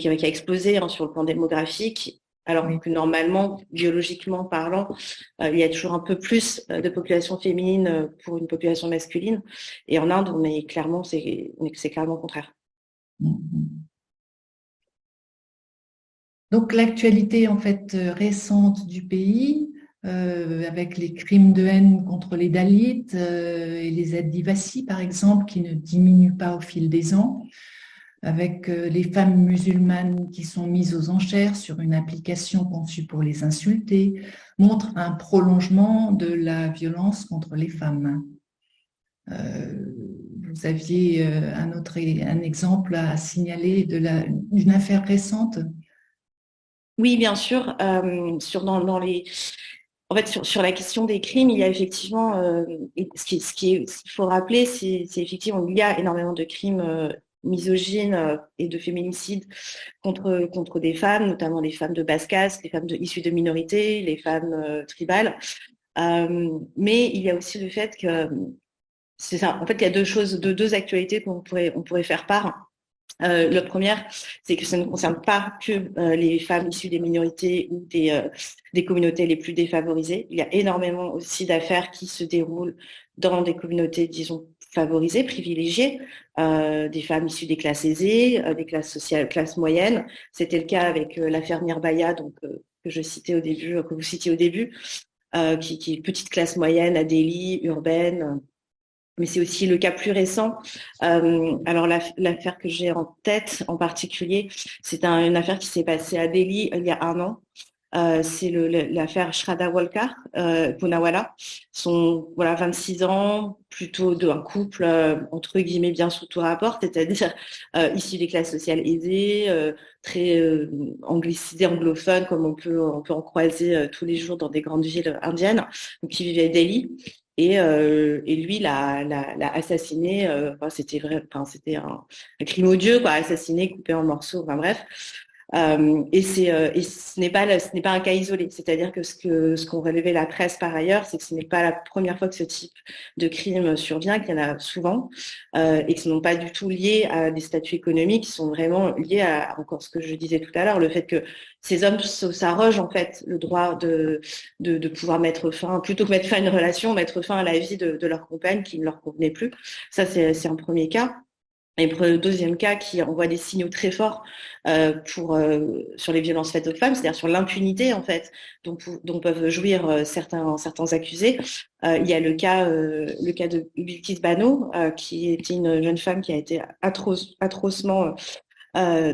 a explosé sur le plan démographique, alors que normalement, biologiquement parlant, il y a toujours un peu plus de population féminine pour une population masculine. Et en Inde, c'est clairement le contraire. Donc l'actualité en fait récente du pays, avec les crimes de haine contre les Dalits et les Adivasis par exemple, qui ne diminuent pas au fil des ans, avec les femmes musulmanes qui sont mises aux enchères sur une application conçue pour les insulter, montre un prolongement de la violence contre les femmes. Vous aviez un exemple à signaler d'une affaire récente? Oui, bien sûr. Sur la question des crimes, il y a effectivement, ce qu'il faut rappeler, c'est effectivement il y a énormément de crimes misogynes et de féminicides contre des femmes, notamment les femmes de basse caste, les femmes issues de minorités, les femmes tribales. Mais il y a aussi le fait que c'est ça. En fait, il y a deux actualités on pourrait faire part. La première, c'est que ça ne concerne pas que les femmes issues des minorités ou des communautés les plus défavorisées. Il y a énormément aussi d'affaires qui se déroulent dans des communautés, disons, favorisées, privilégiées, des femmes issues des classes aisées, des classes sociales, classes moyennes. C'était le cas avec l'affaire Mirbaya, donc que vous citiez au début, qui est petite classe moyenne à Delhi, urbaine. Mais c'est aussi le cas plus récent. Alors l'affaire que j'ai en tête en particulier, c'est une affaire qui s'est passée à Delhi il y a 1 an. C'est l'affaire Shraddha Walkar, Poonawalla. Sont 26 ans, plutôt d'un couple entre guillemets bien sous tout rapport, c'est-à-dire issus des classes sociales aisées, très anglicisés, anglophones, comme on peut en croiser tous les jours dans des grandes villes indiennes, donc qui vivaient à Delhi. Et lui l'a assassiné. C'était un crime odieux, quoi, assassiné, coupé en morceaux. Enfin bref. Et ce n'est pas un cas isolé. C'est-à-dire que ce qu'ont relevé la presse par ailleurs, c'est que ce n'est pas la première fois que ce type de crime survient, qu'il y en a souvent, et que ce n'est pas du tout lié à des statuts économiques, qui sont vraiment liés à encore ce que je disais tout à l'heure, le fait que ces hommes s'arrogent en fait le droit de pouvoir mettre fin, plutôt que mettre fin à une relation, mettre fin à la vie de leur compagne qui ne leur convenait plus. Ça, c'est un premier cas. Et pour le deuxième cas qui envoie des signaux très forts sur les violences faites aux femmes, c'est-à-dire sur l'impunité en fait dont peuvent jouir certains accusés. Il y a le cas de Bilkis Bano, qui était une jeune femme qui a été atrocement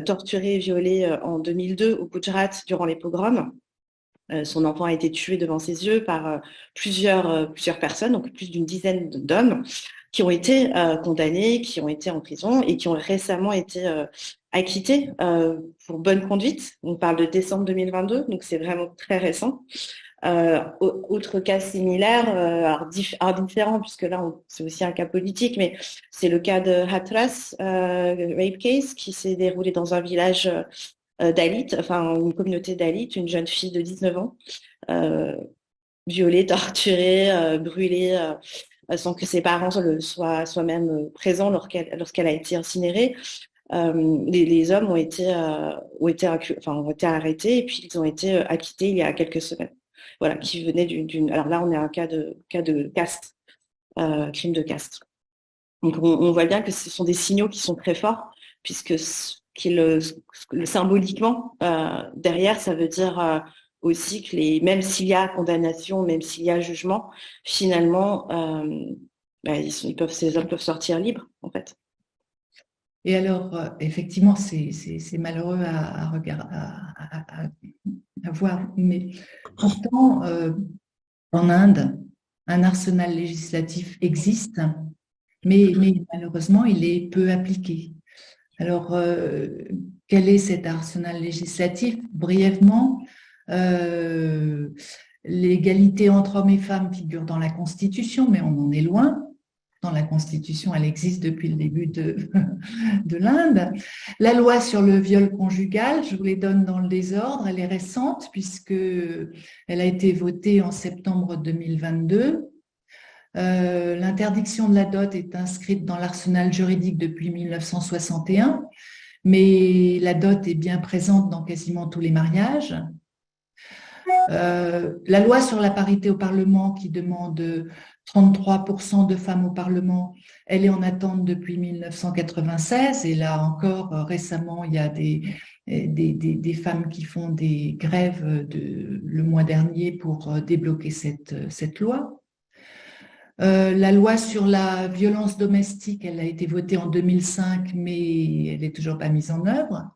torturée et violée en 2002 au Gujarat durant les pogroms. Son enfant a été tué devant ses yeux par plusieurs personnes, donc plus d'une dizaine d'hommes, qui ont été condamnés, qui ont été en prison et qui ont récemment été acquittés pour bonne conduite. On parle de décembre 2022, donc c'est vraiment très récent. Autre cas similaire, alors différent, puisque là c'est aussi un cas politique, mais c'est le cas de Hathras rape case qui s'est déroulé dans un village Dalit, enfin une communauté Dalit, une jeune fille de 19 ans, violée, torturée, brûlée, sans que ses parents soient même présents lorsqu'elle a été incinérée. Les hommes ont été arrêtés et puis ils ont été acquittés il y a quelques semaines. Voilà, qui venaient d'une. Alors là, on est un cas de caste, crime de caste. Donc on voit bien que ce sont des signaux qui sont très forts, puisque symboliquement derrière, ça veut dire aussi que même s'il y a condamnation, même s'il y a jugement, finalement, ces hommes peuvent sortir libres, en fait. Et alors, effectivement, c'est malheureux à voir, mais pourtant, en Inde, un arsenal législatif existe, mais malheureusement, il est peu appliqué. Alors, quel est cet arsenal législatif? Brièvement, L'égalité entre hommes et femmes figure dans la Constitution, mais on en est loin. Dans la Constitution, elle existe depuis le début de l'Inde. La loi sur le viol conjugal, je vous les donne dans le désordre, elle est récente puisque elle a été votée en septembre 2022. L'interdiction de la dot est inscrite dans l'arsenal juridique depuis 1961, mais la dot est bien présente dans quasiment tous les mariages. La loi sur la parité au Parlement qui demande 33% de femmes au Parlement, elle est en attente depuis 1996 et là encore récemment il y a des femmes qui font des grèves le mois dernier pour débloquer cette loi. La loi sur la violence domestique, elle a été votée en 2005 mais elle n'est toujours pas mise en œuvre.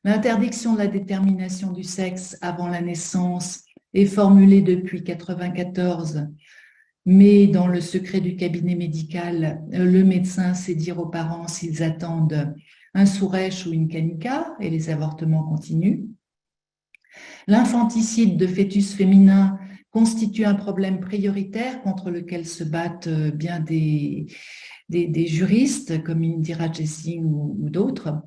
L'interdiction de la détermination du sexe avant la naissance est formulée depuis 1994, mais dans le secret du cabinet médical, le médecin sait dire aux parents s'ils attendent un Sourèche ou une Kanika et les avortements continuent. L'infanticide de fœtus féminins constitue un problème prioritaire contre lequel se battent bien des juristes comme Indira Jaising ou d'autres.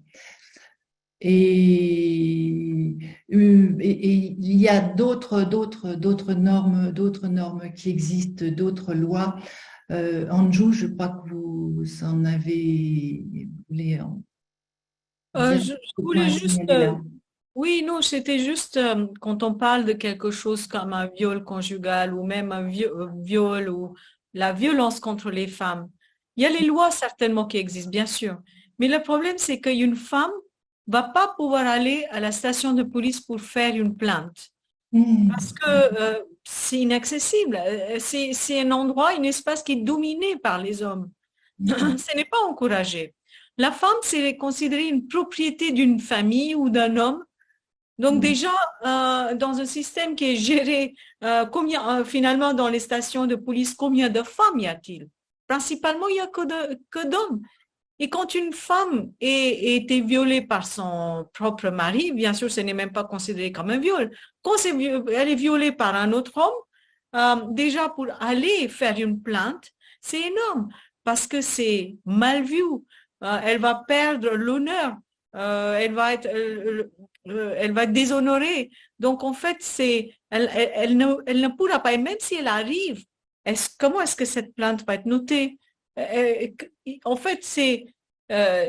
Et il y a d'autres normes qui existent, d'autres lois. Anju, je crois que vous en avez. Je voulais juste. Oui, non, c'était juste quand on parle de quelque chose comme un viol conjugal ou même un viol ou la violence contre les femmes. Il y a les lois certainement qui existent, bien sûr. Mais le problème, c'est qu'une femme va pas pouvoir aller à la station de police pour faire une plainte. Parce que c'est inaccessible. C'est un endroit, un espace qui est dominé par les hommes. Ce n'est pas encouragé. La femme, c'est considéré une propriété d'une famille ou d'un homme. Donc déjà, dans un système qui est géré, finalement dans les stations de police, combien de femmes y a-t-il? Principalement, il n'y a que d'hommes. Et quand une femme a été violée par son propre mari, bien sûr, ce n'est même pas considéré comme un viol. Quand elle est violée par un autre homme, déjà pour aller faire une plainte, c'est énorme parce que c'est mal vu. Elle va perdre l'honneur, elle va être déshonorée. Donc en fait, elle ne pourra pas. Et même si elle arrive, comment est-ce que cette plainte va être notée? En fait,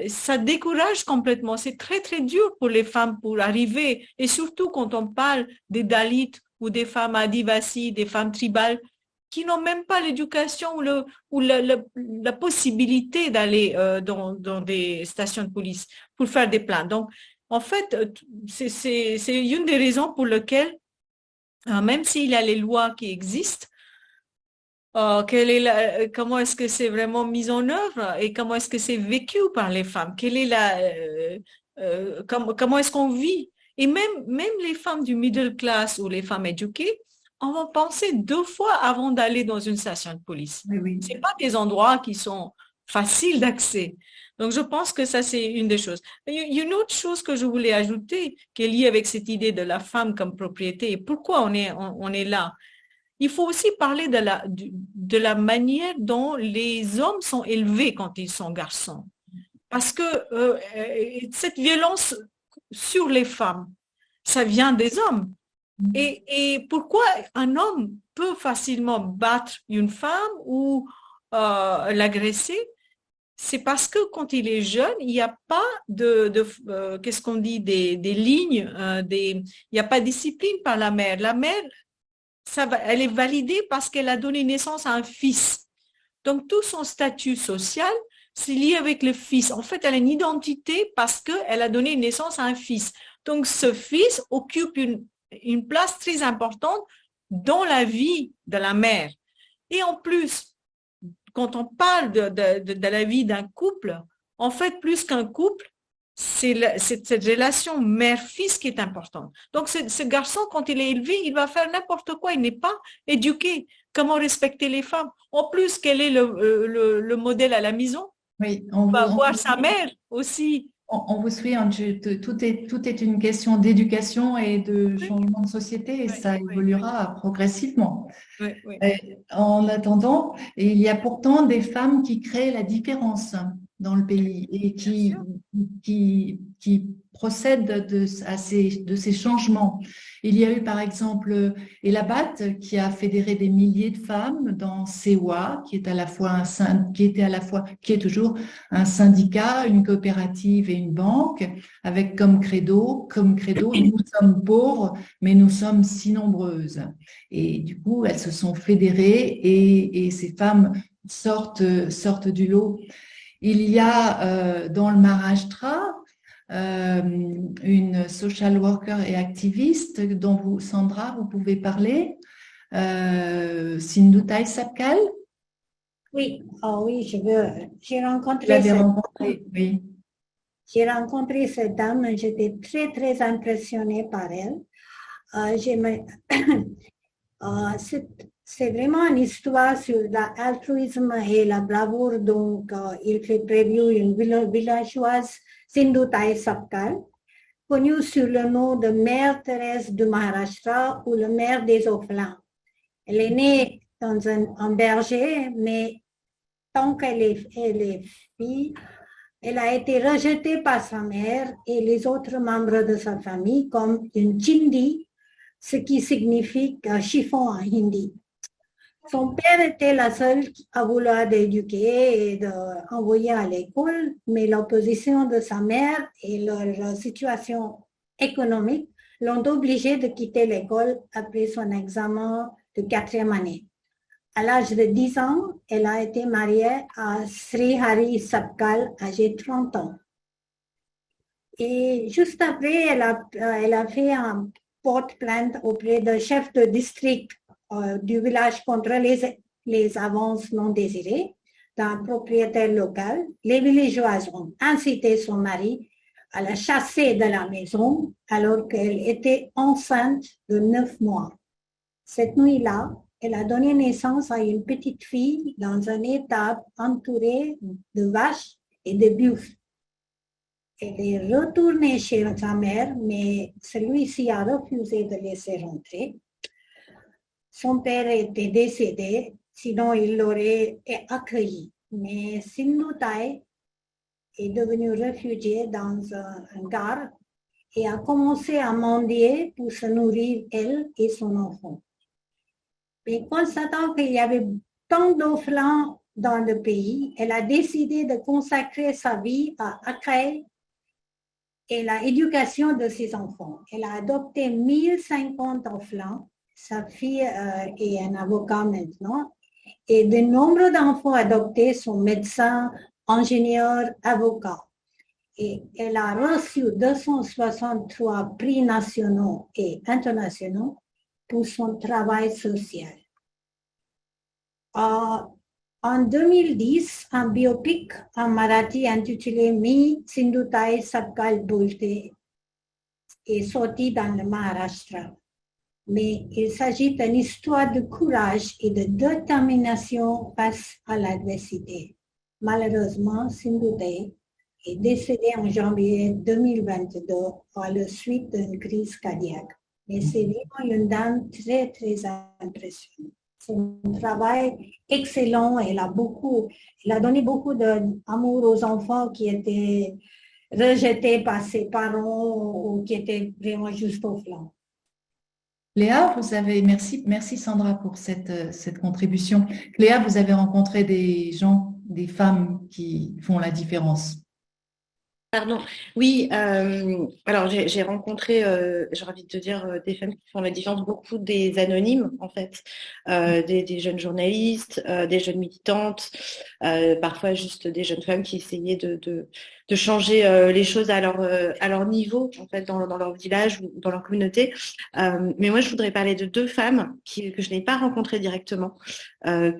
ça décourage complètement. C'est très, très dur pour les femmes pour arriver. Et surtout quand on parle des Dalits ou des femmes adivasi, des femmes tribales, qui n'ont même pas l'éducation ou la possibilité d'aller dans des stations de police pour faire des plaintes. Donc, en fait, c'est une des raisons pour lesquelles, même s'il y a les lois qui existent, comment est-ce que c'est vraiment mis en œuvre et comment est-ce que c'est vécu par les femmes? Comment est-ce qu'on vit? Et même les femmes du middle class ou les femmes éduquées, on va penser 2 fois avant d'aller dans une station de police. Oui. C'est pas des endroits qui sont faciles d'accès. Donc, je pense que ça, c'est une des choses. Il y a une autre chose que je voulais ajouter qui est liée avec cette idée de la femme comme propriété et pourquoi on est là. Il faut aussi parler de la manière dont les hommes sont élevés quand ils sont garçons. Parce que cette violence sur les femmes, ça vient des hommes. Et pourquoi un homme peut facilement battre une femme ou l'agresser? C'est parce que quand il est jeune, il n'y a pas qu'est-ce qu'on dit, des lignes, il n'y a pas de discipline par la mère. La mère, elle est validée parce qu'elle a donné naissance à un fils. Donc, tout son statut social, c'est lié avec le fils. En fait, elle a une identité parce qu'elle a donné naissance à un fils. Donc, ce fils occupe une place très importante dans la vie de la mère. Et en plus, quand on parle de la vie d'un couple, en fait, plus qu'un couple, c'est cette relation mère-fils qui est importante. Donc, ce garçon, quand il est élevé, il va faire n'importe quoi. Il n'est pas éduqué. Comment respecter les femmes? En plus, quel est le modèle à la maison? Oui, on va voir sa mère aussi On vous suit, tout est une question d'éducation et de changement de société et ça évoluera progressivement. Oui. En attendant, il y a pourtant des femmes qui créent la différence dans le pays et qui procèdent de ces changements. Il y a eu par exemple Elabat qui a fédéré des milliers de femmes dans Sewa, qui est toujours un syndicat, une coopérative et une banque, avec comme credo, nous sommes pauvres, mais nous sommes si nombreuses. Et du coup, elles se sont fédérées et ces femmes sortent du lot. Il y a dans le Maharashtra une social worker et activiste dont vous, Sandra, vous pouvez parler, Sindhutai Sapkal. Oui, j'ai rencontré oui. J'ai rencontré cette dame, j'étais très, très impressionnée par elle. C'est vraiment une histoire sur l'altruisme et la bravoure. Donc, il fait preview une villageoise, Sindhutai Sapkal, connue sous le nom de Mère Thérèse du Maharashtra ou le maire des orphelins. Elle est née dans un berger, mais tant qu'elle est fille, elle a été rejetée par sa mère et les autres membres de sa famille comme une chindi, ce qui signifie chiffon en hindi. Son père était la seule à vouloir l'éduquer et d'envoyer à l'école, mais l'opposition de sa mère et leur situation économique l'ont obligée de quitter l'école après son examen de 4e année. À l'âge de 10 ans, elle a été mariée à Sri Hari Sapkal, âgé 30 ans. Et juste après, elle a fait un porte-plainte auprès du chef de district du village contre les avances non désirées d'un propriétaire local. Les villageois ont incité son mari à la chasser de la maison alors qu'elle était enceinte de 9 mois. Cette nuit-là, elle a donné naissance à une petite fille dans un étable entouré de vaches et de buffles. Elle est retournée chez sa mère, mais celui-ci a refusé de laisser rentrer. Son père était décédé, sinon il l'aurait accueilli. Mais Sindhutai est devenue réfugiée dans un gare et a commencé à mendier pour se nourrir, elle et son enfant. Mais constatant qu'il y avait tant d'orphelins dans le pays, elle a décidé de consacrer sa vie à accueillir et l'éducation de ses enfants. Elle a adopté 1050 orphelins. Sa fille est un avocat maintenant. Et de nombreux d'enfants adoptés sont médecins, ingénieurs, avocats. Et elle a reçu 263 prix nationaux et internationaux pour son travail social. En 2010, un biopic en marathi intitulé Mi Sindhutai Sapkal Bolte est sorti dans le Maharashtra. Mais il s'agit d'une histoire de courage et de détermination face à l'adversité. Malheureusement, Sindhutai est décédée en janvier 2022 à la suite d'une crise cardiaque. Mais c'est vraiment une dame très, très impressionnante. Son travail excellent, elle a donné beaucoup d'amour aux enfants qui étaient rejetés par ses parents ou qui étaient vraiment juste au flanc. Léa, merci Sandra pour cette contribution. Léa, vous avez rencontré des femmes qui font la différence. Pardon. Oui, alors j'ai rencontré, j'ai envie de te dire, des femmes qui font la différence, beaucoup des anonymes en fait, des jeunes journalistes, des jeunes militantes, parfois juste des jeunes femmes qui essayaient de changer les choses à leur niveau en fait dans leur village ou dans leur communauté. Mais moi je voudrais parler de 2 femmes que je n'ai pas rencontrées directement, mais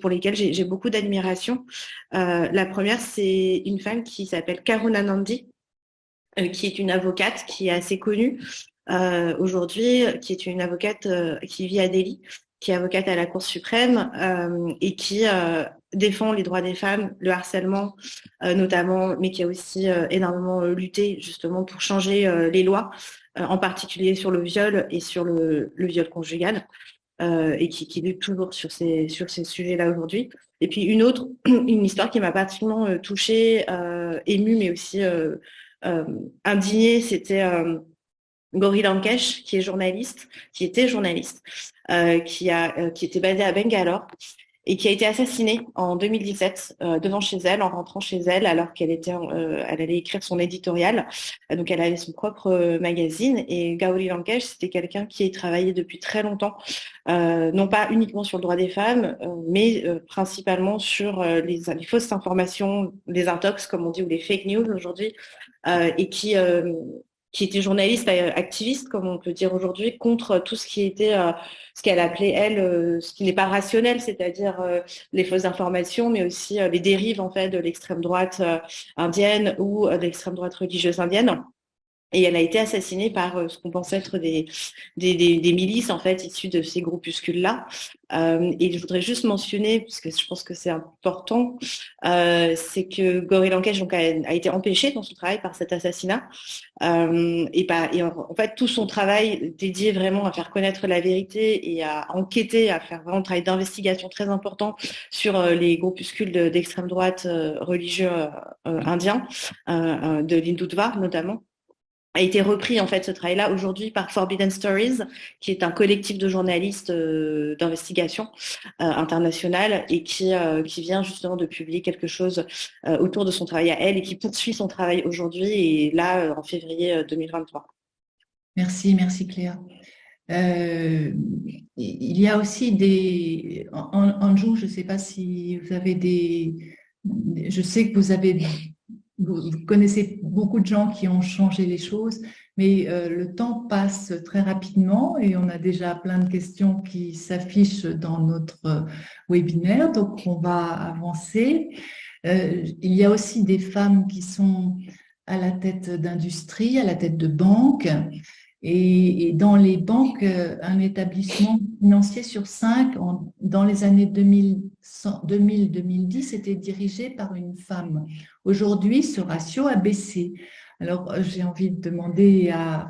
pour lesquelles j'ai beaucoup d'admiration. La première, c'est une femme qui s'appelle Karuna Nandi, qui est une avocate qui est assez connue aujourd'hui, qui est une avocate qui vit à Delhi, qui est avocate à la Cour suprême et qui défend les droits des femmes, le harcèlement notamment, mais qui a aussi énormément lutté justement pour changer les lois, en particulier sur le viol et sur le viol conjugal, et qui lutte toujours sur ces sujets-là aujourd'hui. Et puis une histoire qui m'a particulièrement touchée, émue, mais aussi indignée, c'était Gauri Lankesh, qui était journaliste, qui était basée à Bangalore et qui a été assassinée en 2017 devant chez elle, en rentrant chez elle, alors elle allait écrire son éditorial. Donc elle avait son propre magazine, et Gauri Lankesh, c'était quelqu'un qui a travaillé depuis très longtemps, non pas uniquement sur le droit des femmes, mais principalement sur les fausses informations, les intox, comme on dit, ou les fake news aujourd'hui, et qui était journaliste, activiste, comme on peut dire aujourd'hui, contre tout ce qui était, ce qu'elle appelait, elle, ce qui n'est pas rationnel, c'est-à-dire les fausses informations, mais aussi les dérives, en fait, de l'extrême droite indienne ou de l'extrême droite religieuse indienne. Et elle a été assassinée par ce qu'on pensait être des milices, en fait, issues de ces groupuscules-là. Et je voudrais juste mentionner, parce que je pense que c'est important, c'est que Gauri Lankesh a été empêchée dans son travail par cet assassinat. Et en fait, tout son travail dédié vraiment à faire connaître la vérité et à enquêter, à faire vraiment un travail d'investigation très important sur les groupuscules d'extrême droite religieux indiens, de l'Hindutva notamment, a été repris, en fait, ce travail-là aujourd'hui par Forbidden Stories, qui est un collectif de journalistes d'investigation international, et qui vient justement de publier quelque chose autour de son travail à elle, et qui poursuit son travail aujourd'hui, et là, en février 2023. Merci Cléa. Il y a aussi Anjou, je ne sais pas si vous avez je sais que vous connaissez beaucoup de gens qui ont changé les choses, mais le temps passe très rapidement et on a déjà plein de questions qui s'affichent dans notre webinaire, donc on va avancer. Il y a aussi des femmes qui sont à la tête d'industrie, à la tête de banques, et dans les banques, un établissement financier sur 5, dans les années 2000-2010, était dirigé par une femme. Aujourd'hui, ce ratio a baissé. Alors, j'ai envie de demander à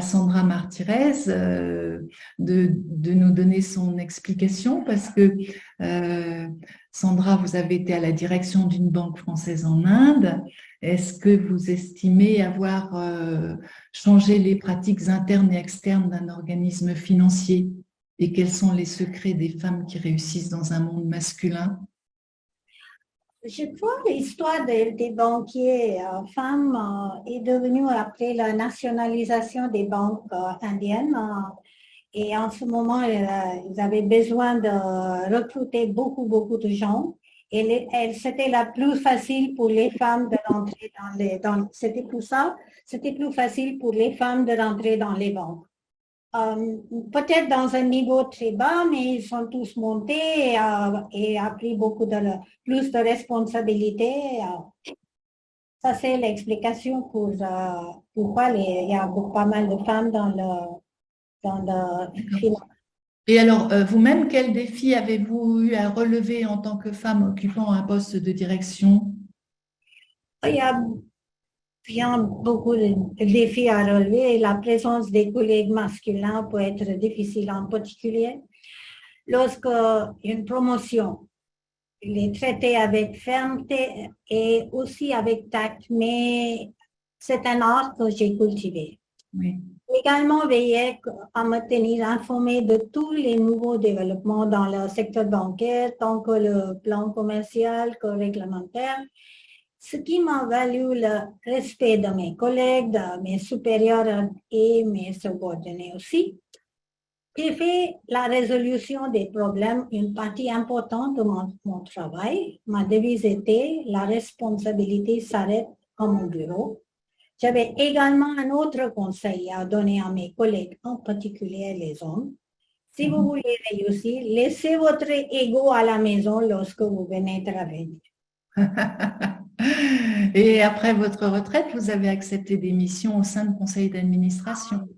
Sandra Martírez de nous donner son explication, parce que Sandra, vous avez été à la direction d'une banque française en Inde. Est-ce que vous estimez avoir changé les pratiques internes et externes d'un organisme financier? Et quels sont les secrets des femmes qui réussissent dans un monde masculin? Je crois que l'histoire des banquiers femmes est devenue après la nationalisation des banques indiennes. Et en ce moment, ils avaient besoin de recruter beaucoup de gens. Et c'était la plus facile pour les femmes de rentrer c'était plus facile pour les femmes de rentrer dans les banques. Peut-être dans un niveau très bas, mais ils sont tous montés et a pris plus de responsabilités. Ça, c'est l'explication pourquoi il y a pas mal de femmes dans le finance. Et alors, vous-même, quel défi avez-vous eu à relever en tant que femme occupant un poste de direction? Il y a bien beaucoup de défis à relever, et la présence des collègues masculins peut être difficile, en particulier lorsque une promotion est traitée avec fermeté et aussi avec tact, mais c'est un art que j'ai cultivé. Oui. Également veiller à me tenir informée de tous les nouveaux développements dans le secteur bancaire, tant que le plan commercial que réglementaire, ce qui m'a valu le respect de mes collègues, de mes supérieurs et mes subordonnés aussi. J'ai fait la résolution des problèmes une partie importante de mon travail. Ma devise était « La responsabilité s'arrête à mon bureau ». J'avais également un autre conseil à donner à mes collègues, en particulier les hommes. Si vous voulez réussir, laissez votre ego à la maison lorsque vous venez travailler. Et après votre retraite, vous avez accepté des missions au sein du conseil d'administration.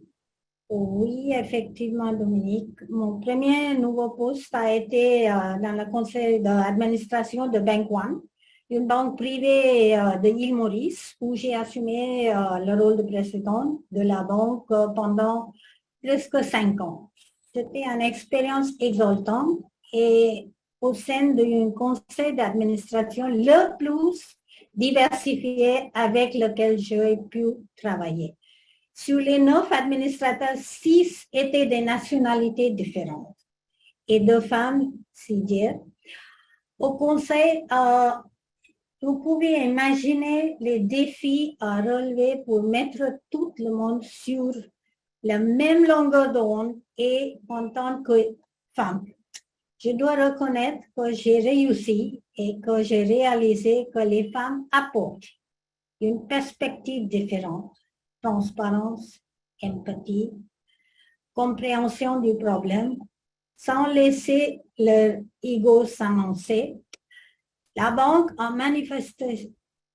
Oui, effectivement, Dominique. Mon premier nouveau poste a été dans le conseil d'administration de Bank One, une banque privée de l'île Maurice, où j'ai assumé le rôle de présidente de la banque pendant presque 5 ans. C'était une expérience exaltante et au sein d'un conseil d'administration le plus diversifié avec lequel j'ai pu travailler. Sur les 9 administrateurs, 6 étaient de nationalités différentes et 2 femmes, si dire. Au conseil, vous pouvez imaginer les défis à relever pour mettre tout le monde sur la même longueur d'onde et en tant que femme. Je dois reconnaître que j'ai réussi et que j'ai réalisé que les femmes apportent une perspective différente, transparence, empathie, compréhension du problème, sans laisser leur ego s'annoncer. La banque a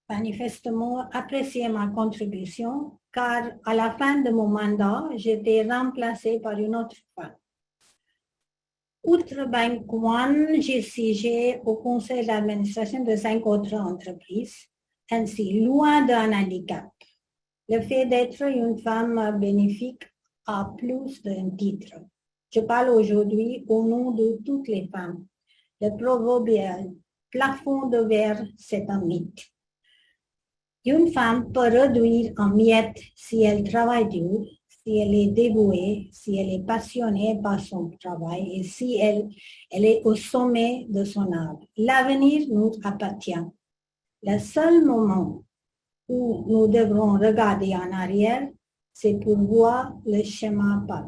manifestement apprécié ma contribution, car à la fin de mon mandat, j'étais remplacée par une autre femme. Outre Bank One, j'ai siégé au conseil d'administration de 5 autres entreprises. Ainsi, loin d'un handicap, le fait d'être une femme bénéfique a plus d'un titre. Je parle aujourd'hui au nom de toutes les femmes. Le proverbial plafond de verre, c'est un mythe. Une femme peut réduire en miettes si elle travaille dur, si elle est dévouée, si elle est passionnée par son travail et si elle est au sommet de son art. L'avenir nous appartient. Le seul moment où nous devrons regarder en arrière, c'est pour voir le chemin pas.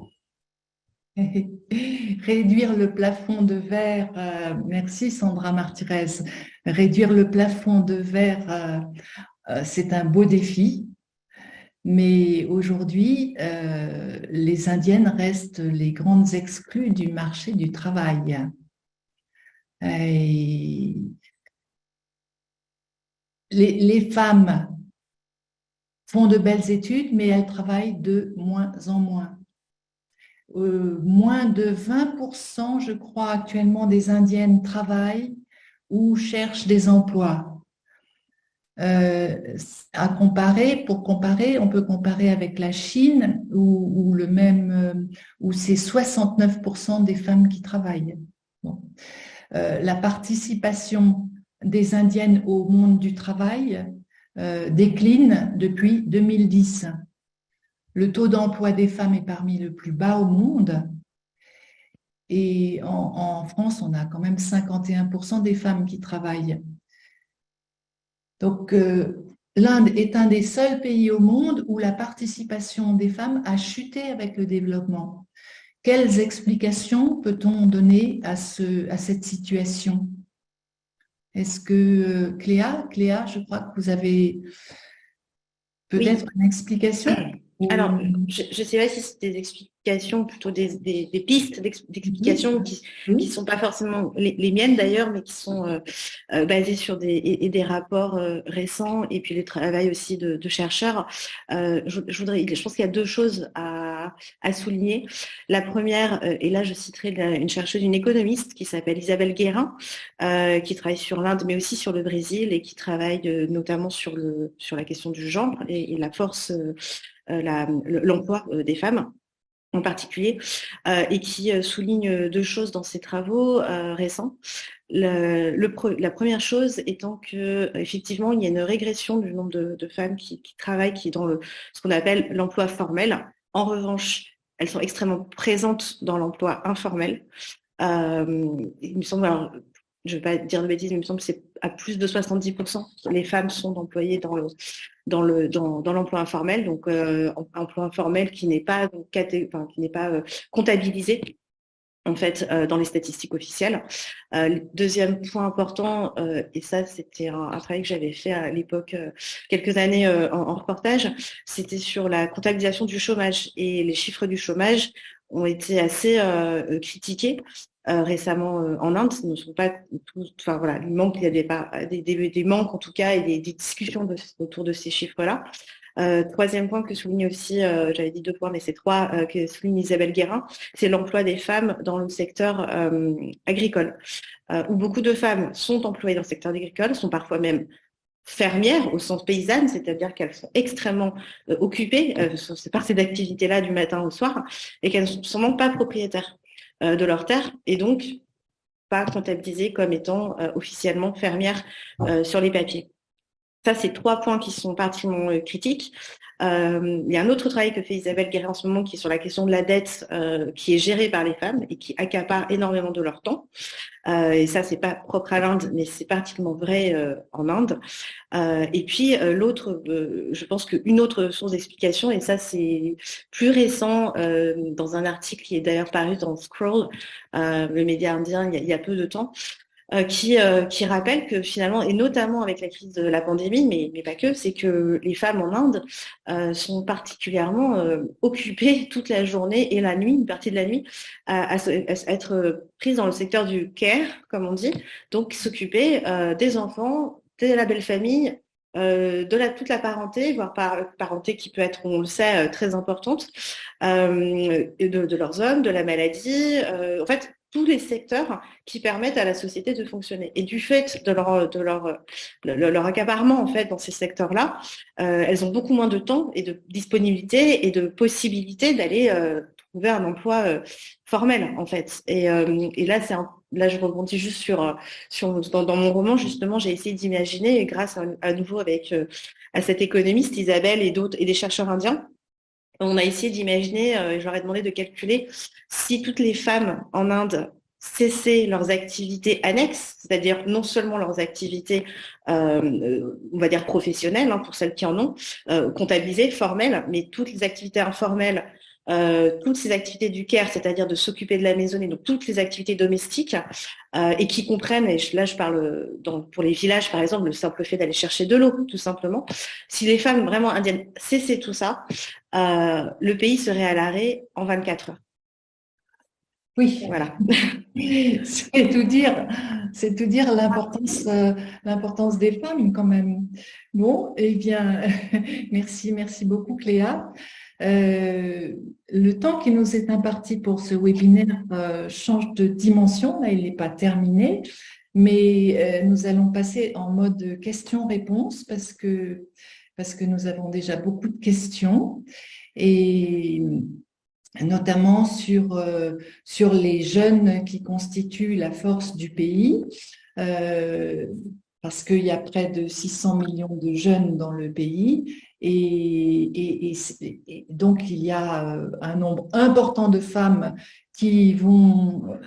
Réduire le plafond de verre, merci Sandra Martírez. Réduire le plafond de verre, c'est un beau défi, mais aujourd'hui, les Indiennes restent les grandes exclues du marché du travail. Et les femmes font de belles études, mais elles travaillent de moins en moins. Moins de 20%, je crois, actuellement des Indiennes travaillent ou cherchent des emplois. Pour comparer, on peut comparer avec la Chine où c'est 69% des femmes qui travaillent. Bon. La participation des Indiennes au monde du travail décline depuis 2010. Le taux d'emploi des femmes est parmi les plus bas au monde. Et en France, on a quand même 51% des femmes qui travaillent. Donc, l'Inde est un des seuls pays au monde où la participation des femmes a chuté avec le développement. Quelles explications peut-on donner à cette situation? Est-ce que Cléa, je crois que vous avez peut-être une explication? Alors, je ne sais pas si c'est des explications, plutôt des pistes d'explications qui ne sont pas forcément les miennes d'ailleurs, mais qui sont basées sur des rapports récents et puis le travail aussi de chercheurs. Je pense qu'il y a 2 choses à souligner. La première, et là je citerai une chercheuse, une économiste qui s'appelle Isabelle Guérin, qui travaille sur l'Inde mais aussi sur le Brésil et qui travaille notamment sur la question du genre et la force l'emploi des femmes en particulier, et qui souligne 2 choses dans ses travaux récents. La première chose étant que effectivement il y a une régression du nombre de femmes qui travaillent, qui est dans ce qu'on appelle l'emploi formel. En revanche, elles sont extrêmement présentes dans l'emploi informel. Il me semble, alors, je ne vais pas dire de bêtises, mais il me semble que c'est à plus de 70%. Les femmes sont employées dans l'emploi informel, donc emploi informel qui n'est pas comptabilisé en fait dans les statistiques officielles. Deuxième point important, et ça c'était un travail que j'avais fait à l'époque quelques années en reportage, c'était sur la comptabilisation du chômage, et les chiffres du chômage ont été assez critiqués récemment en Inde. Ce ne sont pas tous, enfin voilà, il y avait pas des manques en tout cas, et des discussions autour de ces chiffres-là. Troisième point que souligne aussi, j'avais dit 2 points, mais c'est 3, que souligne Isabelle Guérin, c'est l'emploi des femmes dans le secteur agricole, où beaucoup de femmes sont employées dans le secteur agricole, sont parfois même fermières au sens paysanne, c'est-à-dire qu'elles sont extrêmement occupées par ces activités-là du matin au soir et qu'elles ne sont donc pas propriétaires de leurs terres et donc pas comptabilisées comme étant officiellement fermières sur les papiers. Ça, c'est 3 points qui sont particulièrement critiques. Il y a un autre travail que fait Isabelle Guérin en ce moment qui est sur la question de la dette qui est gérée par les femmes et qui accapare énormément de leur temps. Et ça, c'est pas propre à l'Inde, mais c'est particulièrement vrai en Inde. Et puis l'autre, je pense qu'une autre source d'explication, et ça c'est plus récent dans un article qui est d'ailleurs paru dans Scroll, le média indien, il y a peu de temps, qui rappelle que finalement, et notamment avec la crise de la pandémie, mais pas que, c'est que les femmes en Inde sont particulièrement occupées toute la journée et la nuit, une partie de la nuit, à être prises dans le secteur du care, comme on dit, donc s'occuper des enfants, de la belle famille, toute la parenté, voire parenté qui peut être, on le sait, très importante, de leurs hommes, de la maladie, en fait, tous les secteurs qui permettent à la société de fonctionner. Et du fait de leur accaparement en fait dans ces secteurs-là, elles ont beaucoup moins de temps et de disponibilité et de possibilité d'aller trouver un emploi formel en fait. Et là, là, je rebondis juste dans mon roman justement, j'ai essayé d'imaginer, et grâce à nouveau à cette économiste Isabelle et d'autres et des chercheurs indiens. On a essayé d'imaginer, je leur ai demandé de calculer si toutes les femmes en Inde cessaient leurs activités annexes, c'est-à-dire non seulement leurs activités, on va dire professionnelles, hein, pour celles qui en ont, comptabilisées, formelles, mais toutes les activités informelles, toutes ces activités du care, c'est-à-dire de s'occuper de la maison et donc toutes les activités domestiques et qui comprennent, et là je parle pour les villages par exemple, le simple fait d'aller chercher de l'eau tout simplement. Si les femmes vraiment indiennes cessaient tout ça, le pays serait à l'arrêt en 24 heures. Oui, voilà. C'est tout dire l'importance des femmes quand même. Bon, eh bien, merci beaucoup Cléa. Le temps qui nous est imparti pour ce webinaire change de dimension. Là, il n'est pas terminé, mais nous allons passer en mode questions-réponses parce que nous avons déjà beaucoup de questions et notamment sur les jeunes qui constituent la force du pays, parce qu'il y a près de 600 millions de jeunes dans le pays et donc il y a un nombre important de femmes qui vont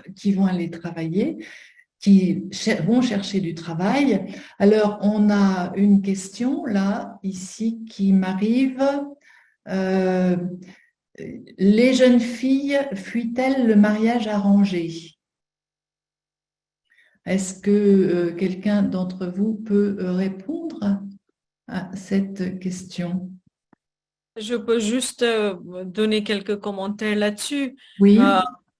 aller travailler, qui vont chercher du travail. Alors, on a une question là, ici, qui m'arrive. Les jeunes filles fuient-elles le mariage arrangé? Est-ce que quelqu'un d'entre vous peut répondre à cette question? Je peux juste donner quelques commentaires là-dessus. Oui.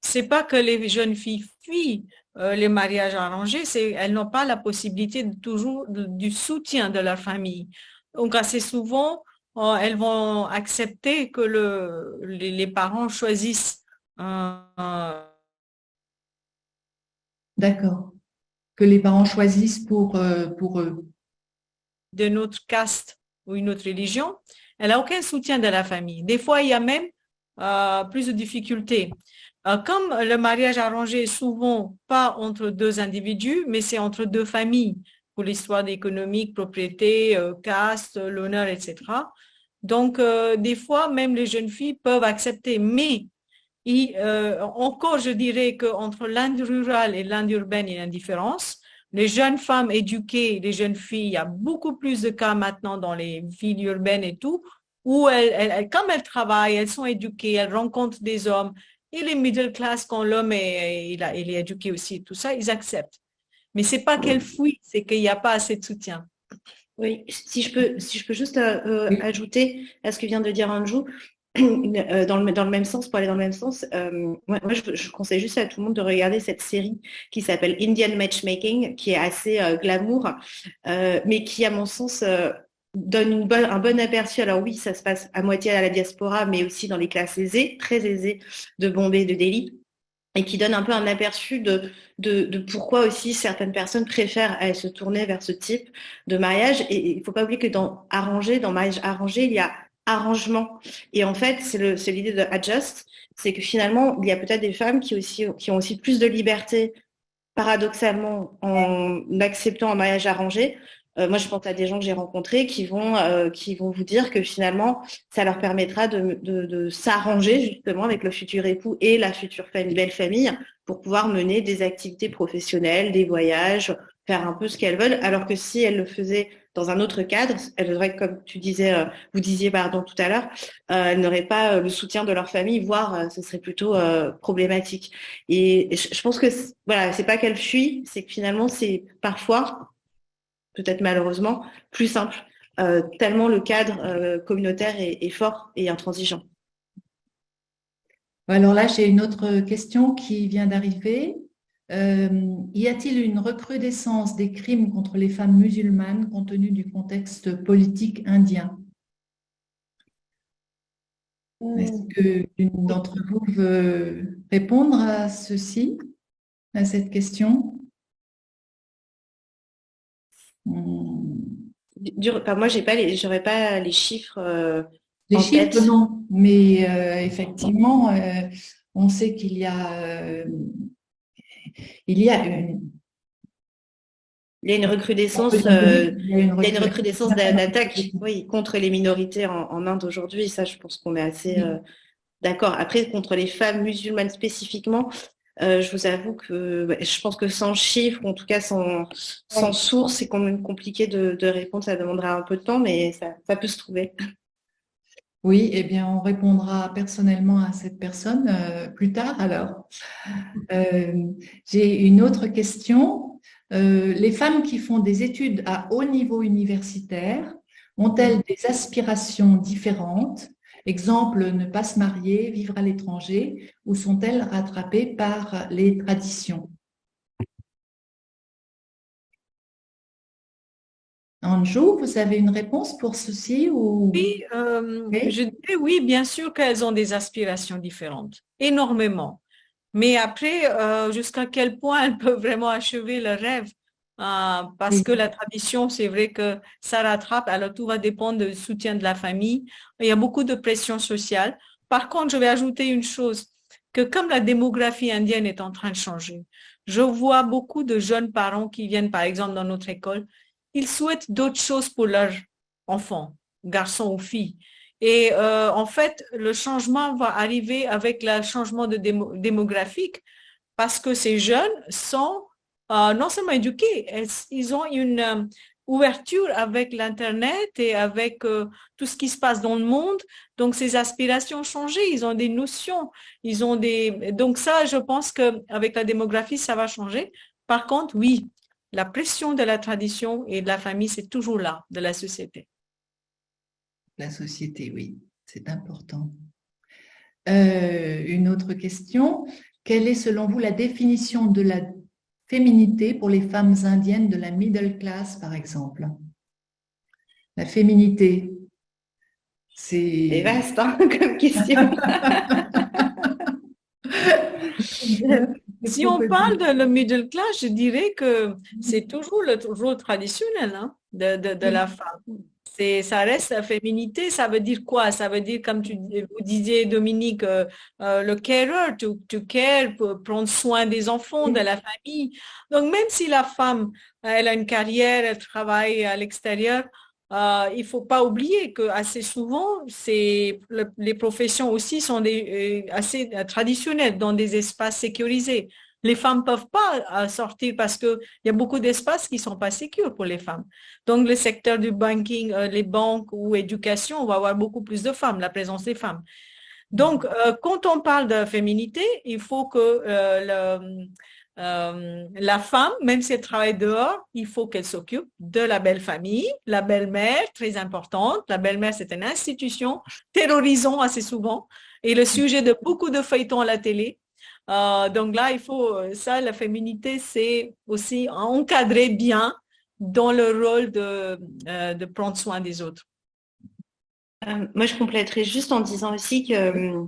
C'est pas que les jeunes filles fuient les mariages arrangés, elles n'ont pas la possibilité du soutien de leur famille. Donc assez souvent, elles vont accepter que les parents choisissent D'accord. Que les parents choisissent pour eux. De notre caste ou une autre religion. Elle n'a aucun soutien de la famille. Des fois, il y a même plus de difficultés. Comme le mariage arrangé est souvent pas entre deux individus, mais c'est entre deux familles, pour l'histoire économique, propriété, caste, l'honneur, etc. Donc, des fois, même les jeunes filles peuvent accepter, mais encore, je dirais qu'entre l'Inde rurale et l'Inde urbaine, il y a une différence. Les jeunes femmes éduquées, les jeunes filles, il y a beaucoup plus de cas maintenant dans les villes urbaines et tout, où comme elles travaillent, elles sont éduquées, elles rencontrent des hommes, et les middle class, quand l'homme il est éduqué aussi, tout ça, ils acceptent. Mais c'est pas qu'elles fuient, c'est qu'il n'y a pas assez de soutien. Oui, si je peux juste ajouter à ce que vient de dire Anjou, dans le même sens, pour aller dans le même sens, moi je conseille juste à tout le monde de regarder cette série qui s'appelle Indian Matchmaking, qui est assez glamour, mais qui, à mon sens, donne un bon aperçu. Alors oui, ça se passe à moitié à la diaspora, mais aussi dans les classes aisées, très aisées de Bombay et de Delhi, et qui donne un peu un aperçu de pourquoi aussi certaines personnes préfèrent se tourner vers ce type de mariage. Et il ne faut pas oublier que dans mariage arrangé, il y a arrangement. Et en fait, c'est l'idée de adjust, c'est que finalement, il y a peut-être des femmes qui ont aussi plus de liberté, paradoxalement, en acceptant un mariage arrangé. Moi, je pense à des gens que j'ai rencontrés qui vont vous dire que finalement, ça leur permettra de s'arranger justement avec le futur époux et la future belle famille pour pouvoir mener des activités professionnelles, des voyages, faire un peu ce qu'elles veulent. Alors que si elles le faisaient dans un autre cadre, elles auraient, comme vous disiez tout à l'heure, elles n'auraient pas le soutien de leur famille, voire ce serait plutôt problématique. Et je pense que voilà, c'est pas qu'elles fuient, c'est que finalement, c'est parfois peut-être malheureusement, plus simple, tellement le cadre communautaire est fort et intransigeant. Alors là, j'ai une autre question qui vient d'arriver. Y a-t-il une recrudescence des crimes contre les femmes musulmanes compte tenu du contexte politique indien? Est-ce qu'une d'entre vous veut répondre à ceci, à cette question? Moi, j'aurais pas les chiffres. Les chiffres, non, mais effectivement, on sait qu'il y a une recrudescence, d'attaques, oui, contre les minorités en Inde aujourd'hui. Ça, je pense qu'on est assez d'accord. Après, contre les femmes musulmanes spécifiquement, je vous avoue que je pense que sans chiffres, en tout cas sans source, c'est quand même compliqué de répondre. Ça demandera un peu de temps, mais ça peut se trouver. Oui, eh bien, on répondra personnellement à cette personne plus tard. Alors, j'ai une autre question. Les femmes qui font des études à haut niveau universitaire ont-elles des aspirations différentes? Exemple, ne pas se marier, vivre à l'étranger, ou sont-elles rattrapées par les traditions? Anjou, vous avez une réponse pour ceci ou... Oui, je dirais oui, bien sûr qu'elles ont des aspirations différentes, énormément. Mais après, jusqu'à quel point elles peuvent vraiment achever leur rêve? Parce que la tradition, c'est vrai que ça rattrape. Alors, tout va dépendre du soutien de la famille. Il y a beaucoup de pression sociale. Par contre, je vais ajouter une chose, que comme la démographie indienne est en train de changer, je vois beaucoup de jeunes parents qui viennent, par exemple, dans notre école, ils souhaitent d'autres choses pour leurs enfants, garçons ou filles. Et en fait, le changement va arriver avec le changement démographique parce que ces jeunes sont non seulement éduqués, ils ont une ouverture avec l'Internet et avec tout ce qui se passe dans le monde. Donc, ces aspirations ont changé, ils ont des notions, Donc ça, je pense qu'avec la démographie, ça va changer. Par contre, oui, la pression de la tradition et de la famille, c'est toujours là, de la société. La société, oui, c'est important. Une autre question. Quelle est selon vous la définition de la féminité pour les femmes indiennes de la middle class, par exemple? La féminité, c'est vaste comme question. Si on parle de le middle class, je dirais que c'est toujours le rôle traditionnel de la femme. Ça reste la féminité, ça veut dire quoi? Ça veut dire, comme vous disiez, Dominique, le carer, to care, pour prendre soin des enfants, de la famille. Donc, même si la femme, elle a une carrière, elle travaille à l'extérieur, il faut pas oublier que assez souvent, les professions aussi sont assez traditionnelles dans des espaces sécurisés. Les femmes peuvent pas sortir parce que il y a beaucoup d'espaces qui sont pas sécures pour les femmes. Donc, le secteur du banking, les banques ou éducation, on va avoir beaucoup plus de femmes, la présence des femmes. Donc, quand on parle de féminité, il faut que la femme, même si elle travaille dehors, il faut qu'elle s'occupe de la belle famille, la belle-mère, très importante. La belle-mère, c'est une institution, terrorisant assez souvent, et le sujet de beaucoup de feuilletons à la télé. Donc là, il faut ça, la féminité, c'est aussi encadrer bien dans le rôle de prendre soin des autres. Moi, je compléterais juste en disant aussi que,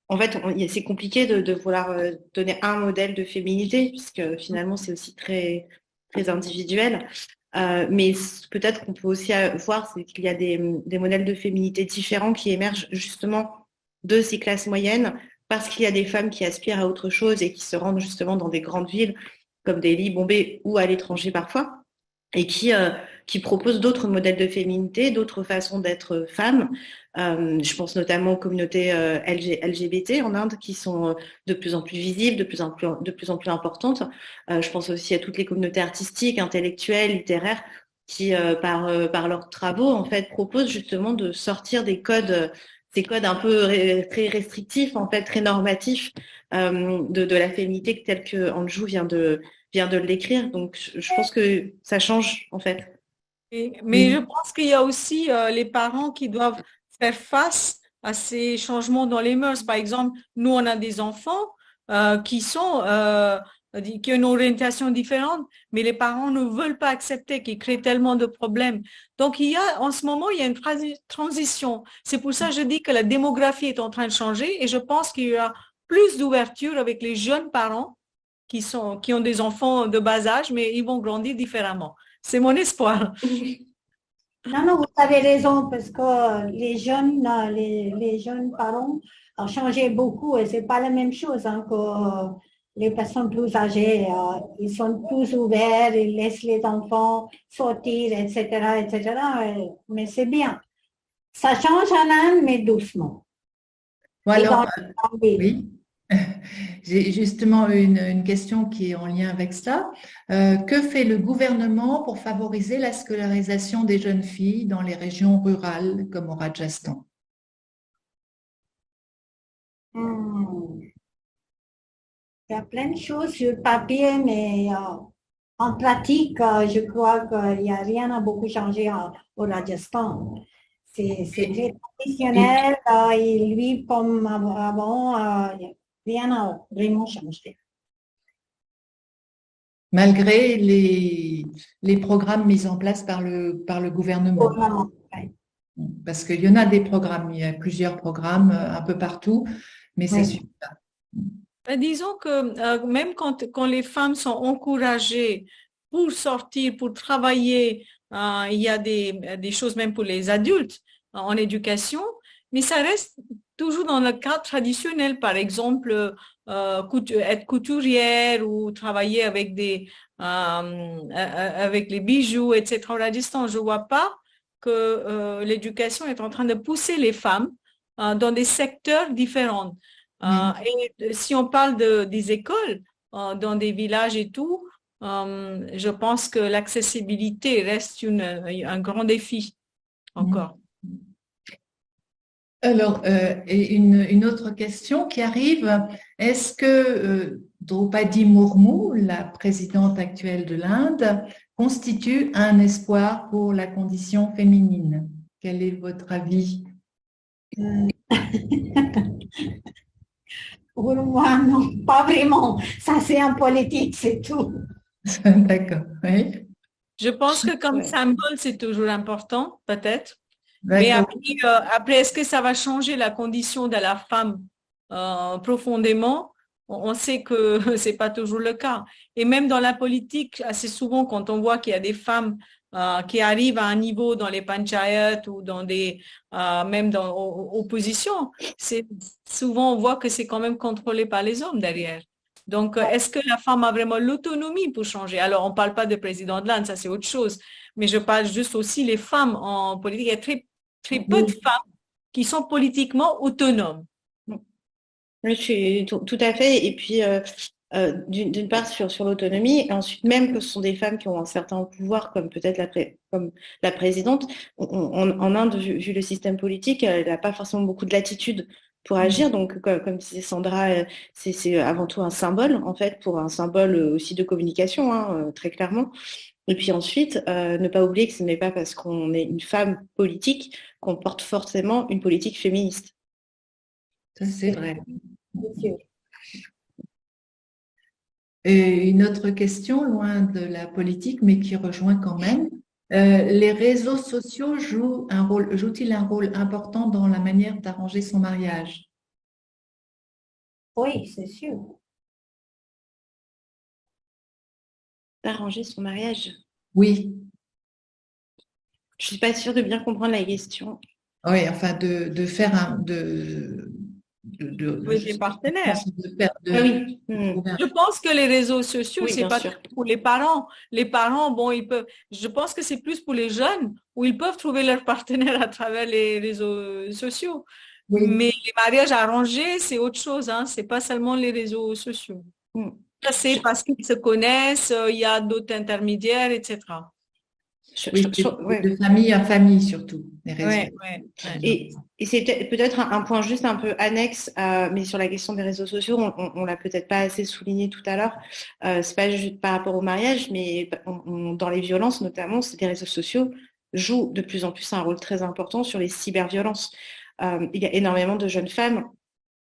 en fait, c'est compliqué de vouloir donner un modèle de féminité, puisque finalement, c'est aussi très, très individuel. Mais peut-être qu'on peut aussi voir c'est qu'il y a des modèles de féminité différents qui émergent justement de ces classes moyennes, parce qu'il y a des femmes qui aspirent à autre chose et qui se rendent justement dans des grandes villes comme Delhi, Bombay ou à l'étranger parfois, et qui proposent d'autres modèles de féminité, d'autres façons d'être femme. Je pense notamment aux communautés LGBT en Inde qui sont de plus en plus visibles, de plus en plus importantes. Je pense aussi à toutes les communautés artistiques, intellectuelles, littéraires qui, par leurs travaux, en fait, proposent justement de sortir ces codes un peu très restrictifs, en fait, très normatifs de la féminité telle que Anjou vient de l'écrire. Donc, je pense que ça change, en fait. Mais je pense qu'il y a aussi les parents qui doivent faire face à ces changements dans les mœurs. Par exemple, nous, on a des enfants qui ont une orientation différente, mais les parents ne veulent pas accepter, qui créent tellement de problèmes. Donc, en ce moment, il y a une transition. C'est pour ça que je dis que la démographie est en train de changer et je pense qu'il y aura plus d'ouverture avec les jeunes parents qui ont des enfants de bas âge, mais ils vont grandir différemment. C'est mon espoir. Non, vous avez raison, parce que les jeunes parents ont changé beaucoup et c'est pas la même chose que les personnes plus âgées. Ils sont plus ouverts, ils laissent les enfants sortir, etc., etc. Mais c'est bien. Ça change en Inde, mais doucement. Voilà. Oui. J'ai justement une question qui est en lien avec ça. Que fait le gouvernement pour favoriser la scolarisation des jeunes filles dans les régions rurales comme au Rajasthan? Il y a plein de choses sur papier, mais en pratique, je crois qu'il n'y a rien à beaucoup changer au Rajasthan. C'est très traditionnel, et lui, comme avant, rien n'a vraiment changé. Malgré les programmes mis en place par le gouvernement. Parce qu'il y en a des programmes, il y a plusieurs programmes un peu partout, mais ça ne suffit pas. Disons que même quand les femmes sont encouragées pour sortir, pour travailler, il y a des choses même pour les adultes en éducation, mais ça reste toujours dans le cadre traditionnel. Par exemple, être couturière ou travailler avec avec les bijoux, etc. Au Rajasthan, je ne vois pas que l'éducation est en train de pousser les femmes dans des secteurs différents. Et si on parle des écoles dans des villages et tout, je pense que l'accessibilité reste un grand défi encore. Alors, et une autre question qui arrive, est-ce que Draupadi Murmu, la présidente actuelle de l'Inde, constitue un espoir pour la condition féminine? Quel est votre avis? Pour moi, non, pas vraiment. Ça, c'est en politique, c'est tout. D'accord, oui. Je pense que comme symbole, c'est toujours important, peut-être. Mais après, est-ce que ça va changer la condition de la femme profondément? On sait que c'est pas toujours le cas. Et même dans la politique, assez souvent, quand on voit qu'il y a des femmes qui arrivent à un niveau dans les panchayats ou dans même dans opposition, souvent on voit que c'est quand même contrôlé par les hommes derrière. Donc, est-ce que la femme a vraiment l'autonomie pour changer? Alors, on ne parle pas de président de l'Inde, ça c'est autre chose. Mais je parle juste aussi les femmes en politique. Il y a très peu de femmes qui sont politiquement autonomes. Je suis tout à fait. Et puis, d'une part sur l'autonomie, et ensuite même que ce sont des femmes qui ont un certain pouvoir, comme peut-être comme la présidente. En Inde, vu le système politique, elle n'a pas forcément beaucoup de latitude pour agir. Donc, comme disait Sandra, c'est avant tout un symbole, en fait, pour un symbole aussi de communication, très clairement. Et puis ensuite, ne pas oublier que ce n'est pas parce qu'on est une femme politique qu'on porte forcément une politique féministe. Ça, c'est vrai. Et une autre question, loin de la politique, mais qui rejoint quand même. Les réseaux sociaux jouent-ils un rôle important dans la manière d'arranger son mariage? Oui, c'est sûr. D'arranger son mariage. Oui, Je suis pas sûre de bien comprendre la question. oui, enfin de faire Trouver des partenaires. Ah oui. Je pense que les réseaux sociaux, Oui, c'est bien pas sûr. pour les parents. Les parents, bon, ils peuvent. Je pense que c'est plus pour les jeunes où ils peuvent trouver leur partenaire à travers les réseaux sociaux. Oui. Mais les mariages arrangés, c'est autre chose, hein. C'est pas seulement les réseaux sociaux. Ça, c'est parce qu'ils se connaissent, il y a d'autres intermédiaires, etc. Oui, de famille à famille surtout, les réseaux. Ouais. Et c'est peut-être un point juste un peu annexe, mais sur la question des réseaux sociaux, on l'a peut-être pas assez souligné tout à l'heure. C'est pas juste par rapport au mariage, mais dans les violences notamment, les réseaux sociaux jouent de plus en plus un rôle très important sur les cyberviolences. Il y a énormément de jeunes femmes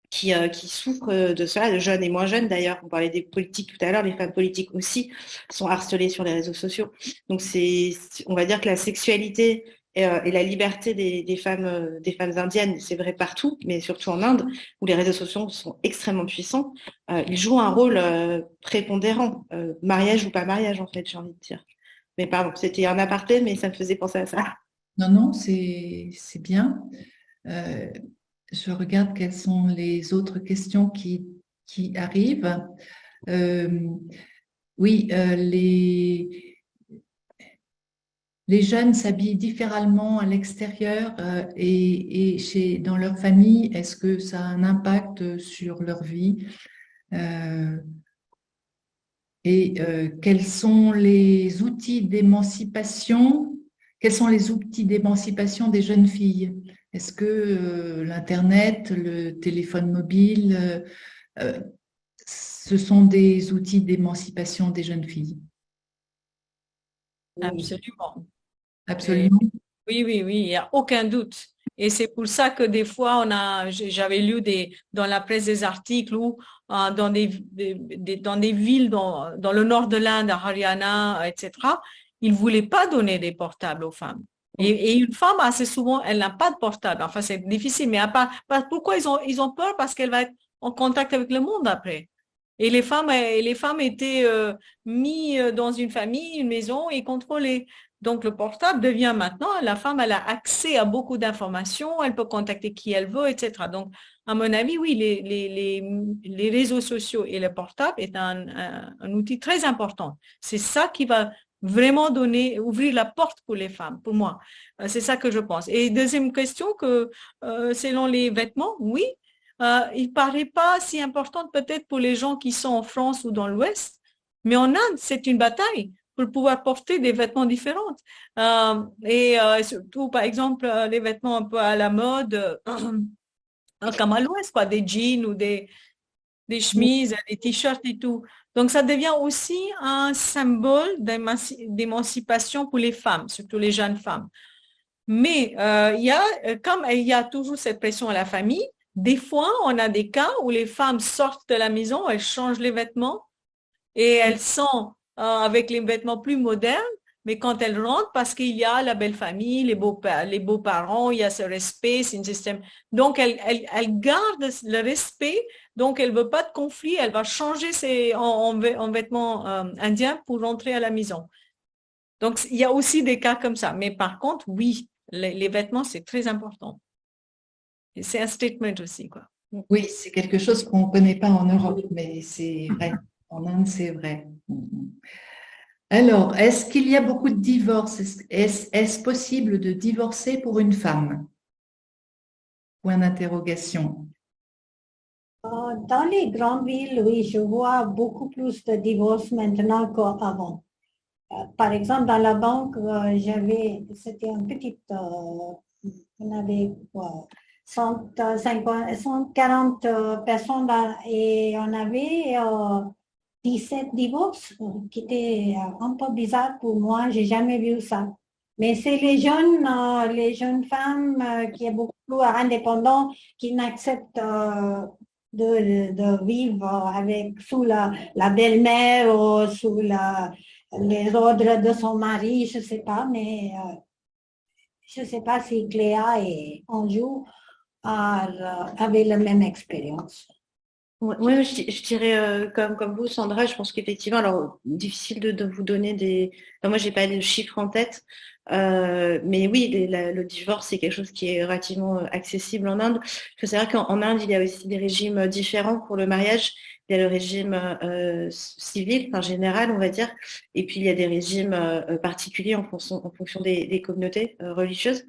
qui souffrent de cela, de jeunes et moins jeunes d'ailleurs. On parlait des politiques tout à l'heure, les femmes politiques aussi sont harcelées sur les réseaux sociaux. Donc on va dire que la sexualité et la liberté des femmes indiennes, c'est vrai partout, mais surtout en Inde, où les réseaux sociaux sont extrêmement puissants, ils jouent un rôle prépondérant, mariage ou pas mariage en fait, j'ai envie de dire. Mais pardon, c'était un aparté, mais ça me faisait penser à ça. Non, c'est bien. Je regarde quelles sont les autres questions qui arrivent. Oui, les jeunes s'habillent différemment à l'extérieur et dans leur famille. Est-ce que ça a un impact sur leur vie? Quels sont les outils d'émancipation? Quels sont les outils d'émancipation des jeunes filles? Est-ce que l'Internet, le téléphone mobile, ce sont des outils d'émancipation des jeunes filles? Absolument. Absolument. Oui, il n'y a aucun doute. Et c'est pour ça que des fois, j'avais lu dans la presse des articles où dans des villes dans le nord de l'Inde, à Haryana, etc., ils ne voulaient pas donner des portables aux femmes. Et une femme, assez souvent, elle n'a pas de portable. Enfin, c'est difficile, mais pourquoi ils ont peur? Parce qu'elle va être en contact avec le monde après. Et les femmes étaient mises dans une famille, une maison et contrôlées. Donc, le portable devient maintenant, la femme, elle a accès à beaucoup d'informations, elle peut contacter qui elle veut, etc. Donc, à mon avis, oui, les réseaux sociaux et le portable est un outil très important. C'est ça qui va vraiment ouvrir la porte pour les femmes, pour moi. C'est ça que je pense. Et deuxième question, selon les vêtements, oui, il paraît pas si importante peut-être pour les gens qui sont en France ou dans l'Ouest, mais en Inde, c'est une bataille pour pouvoir porter des vêtements différents. Et surtout, par exemple, les vêtements un peu à la mode, comme à l'Ouest, quoi, des jeans ou des chemises, des t-shirts et tout. Donc, ça devient aussi un symbole d'émancipation pour les femmes, surtout les jeunes femmes. Mais comme il y a toujours cette pression à la famille, des fois, on a des cas où les femmes sortent de la maison, elles changent les vêtements et elles sont avec les vêtements plus modernes, mais quand elles rentrent, parce qu'il y a la belle famille, les beaux-parents, il y a ce respect, c'est un système. Donc, elle garde le respect, donc elle veut pas de conflit, elle va changer en vêtements indiens pour rentrer à la maison. Donc, il y a aussi des cas comme ça. Mais par contre, oui, les vêtements, c'est très important. Et c'est un statement aussi, quoi. Oui, c'est quelque chose qu'on ne connaît pas en Europe, mais c'est vrai. En Inde, c'est vrai. Alors, est-ce qu'il y a beaucoup de divorces? Est-ce possible de divorcer pour une femme? Point d'interrogation. Dans les grandes villes, oui, je vois beaucoup plus de divorces maintenant qu'avant. Par exemple, dans la banque, c'était une petite, on avait quoi, 140 personnes et on avait 17 divorces, qui était un peu bizarre pour moi, j'ai jamais vu ça. Mais c'est les jeunes femmes qui sont beaucoup plus indépendantes, qui n'acceptent de vivre sous la belle-mère ou sous les ordres de son mari, je ne sais pas, mais je ne sais pas si Cléa et Anjou avaient la même expérience. Oui, je dirais comme vous, Sandra, je pense qu'effectivement, alors difficile de vous donner enfin, moi, j'ai pas de chiffres en tête, mais oui, le divorce, c'est quelque chose qui est relativement accessible en Inde. Il faut savoir qu'en Inde, il y a aussi des régimes différents pour le mariage. Il y a le régime civil, enfin général, on va dire, et puis il y a des régimes particuliers en fonction des communautés religieuses.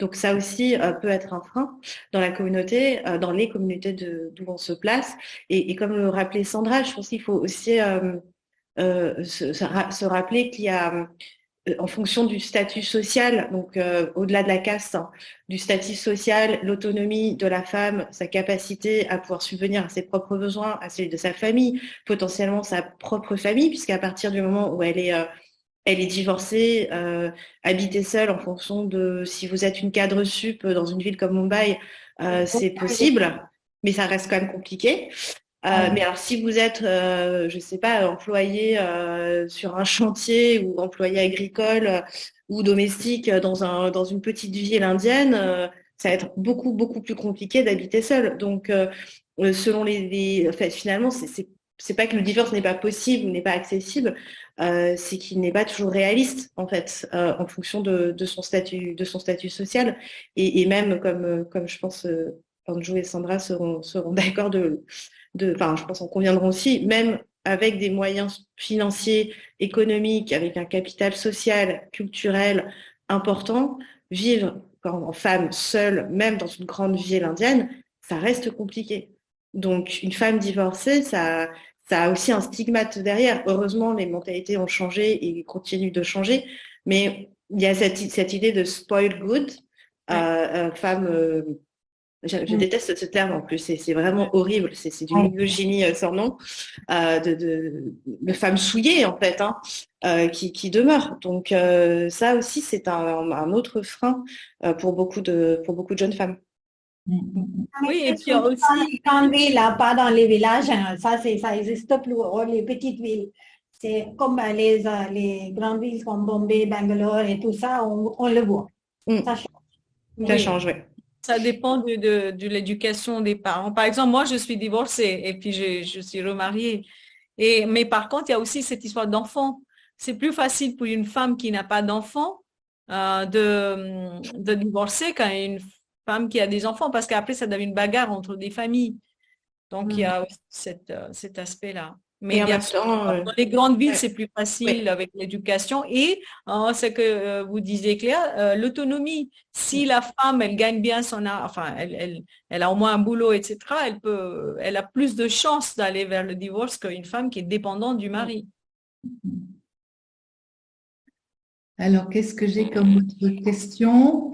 Donc ça aussi peut être un frein dans la communauté, dans les communautés d'où on se place. Et comme le rappelait Sandra, je pense qu'il faut aussi se rappeler qu'il y a, en fonction du statut social, donc au-delà de la caste, hein, du statut social, l'autonomie de la femme, sa capacité à pouvoir subvenir à ses propres besoins, à celui de sa famille, potentiellement sa propre famille, puisqu'à partir du moment où elle est divorcée, habiter seule en fonction de si vous êtes une cadre sup dans une ville comme Mumbai, c'est possible, mais ça reste quand même compliqué. Mais alors, si vous être, je sais pas, employé sur un chantier ou employé agricole ou domestique dans une petite ville indienne, ça va être beaucoup, beaucoup plus compliqué d'habiter seul. Donc, selon enfin, finalement, c'est pas que le divorce n'est pas possible ou n'est pas accessible, c'est qu'il n'est pas toujours réaliste, en fait, en fonction de son statut social. Et même, comme je pense, Anjou et Sandra seront d'accord enfin, je pense qu'on conviendront aussi, même avec des moyens financiers, économiques, avec un capital social, culturel important, vivre en femme seule, même dans une grande ville indienne, ça reste compliqué. Donc, une femme divorcée, ça a aussi un stigmate derrière. Heureusement, les mentalités ont changé et continuent de changer, mais il y a cette idée de spoiled good, femme... Je déteste ce terme en plus, c'est vraiment horrible, c'est du misogynie sans nom, de femmes souillées en fait, hein, qui demeurent. Donc ça aussi c'est un autre frein pour beaucoup de jeunes femmes. Oui, et puis aussi... Dans les grandes villes, pas dans les villages, hein, ça n'existe plus, les petites villes. C'est comme les grandes villes comme Bombay, Bangalore et tout ça, on le voit. Ça change. Ça change, oui. Ça dépend de l'éducation des parents. Par exemple, moi, je suis divorcée et puis je suis remariée. Mais par contre, il y a aussi cette histoire d'enfant. C'est plus facile pour une femme qui n'a pas d'enfant de divorcer qu'une femme qui a des enfants, parce qu'après, ça devient une bagarre entre des familles. Donc, il y a aussi cet aspect-là. Mais bien sûr, dans les grandes villes, c'est plus facile avec l'éducation. Et ce que vous disiez, Cléa, l'autonomie. Si la femme, elle gagne bien enfin, elle a au moins un boulot, etc., elle a plus de chances d'aller vers le divorce qu'une femme qui est dépendante du mari. Alors, qu'est-ce que j'ai comme autre question?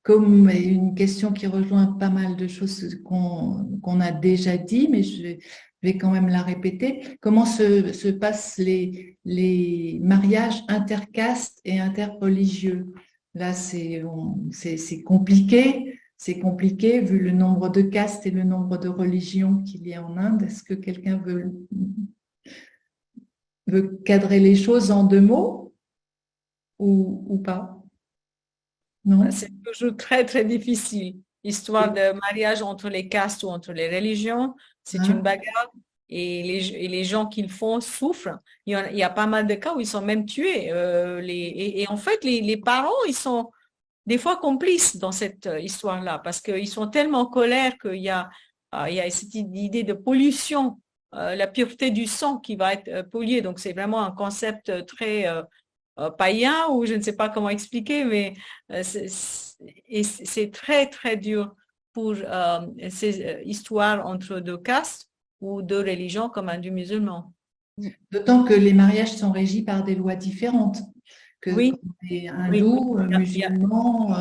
Comme une question qui rejoint pas mal de choses qu'on a déjà dit, mais je vais quand même la répéter. Comment se passent les mariages intercastes et interreligieux? Là, c'est compliqué. C'est compliqué vu le nombre de castes et le nombre de religions qu'il y a en Inde. Est-ce que quelqu'un veut cadrer les choses en 2 mots ou pas? Non. C'est toujours très, très difficile. Histoire de mariage entre les castes ou entre les religions, c'est une bagarre et les gens qui le font souffrent. Il y a pas mal de cas où ils sont même tués. Et en fait, les parents, ils sont des fois complices dans cette histoire-là parce qu'ils sont tellement en colère qu'il y a cette idée de pollution, la pureté du sang qui va être polluée. Donc, c'est vraiment un concept très... païen, ou je ne sais pas comment expliquer, mais c'est très, très dur pour ces histoires entre 2 castes ou 2 religions comme hindou musulman. D'autant que les mariages sont régis par des lois différentes que les hindous, musulmans,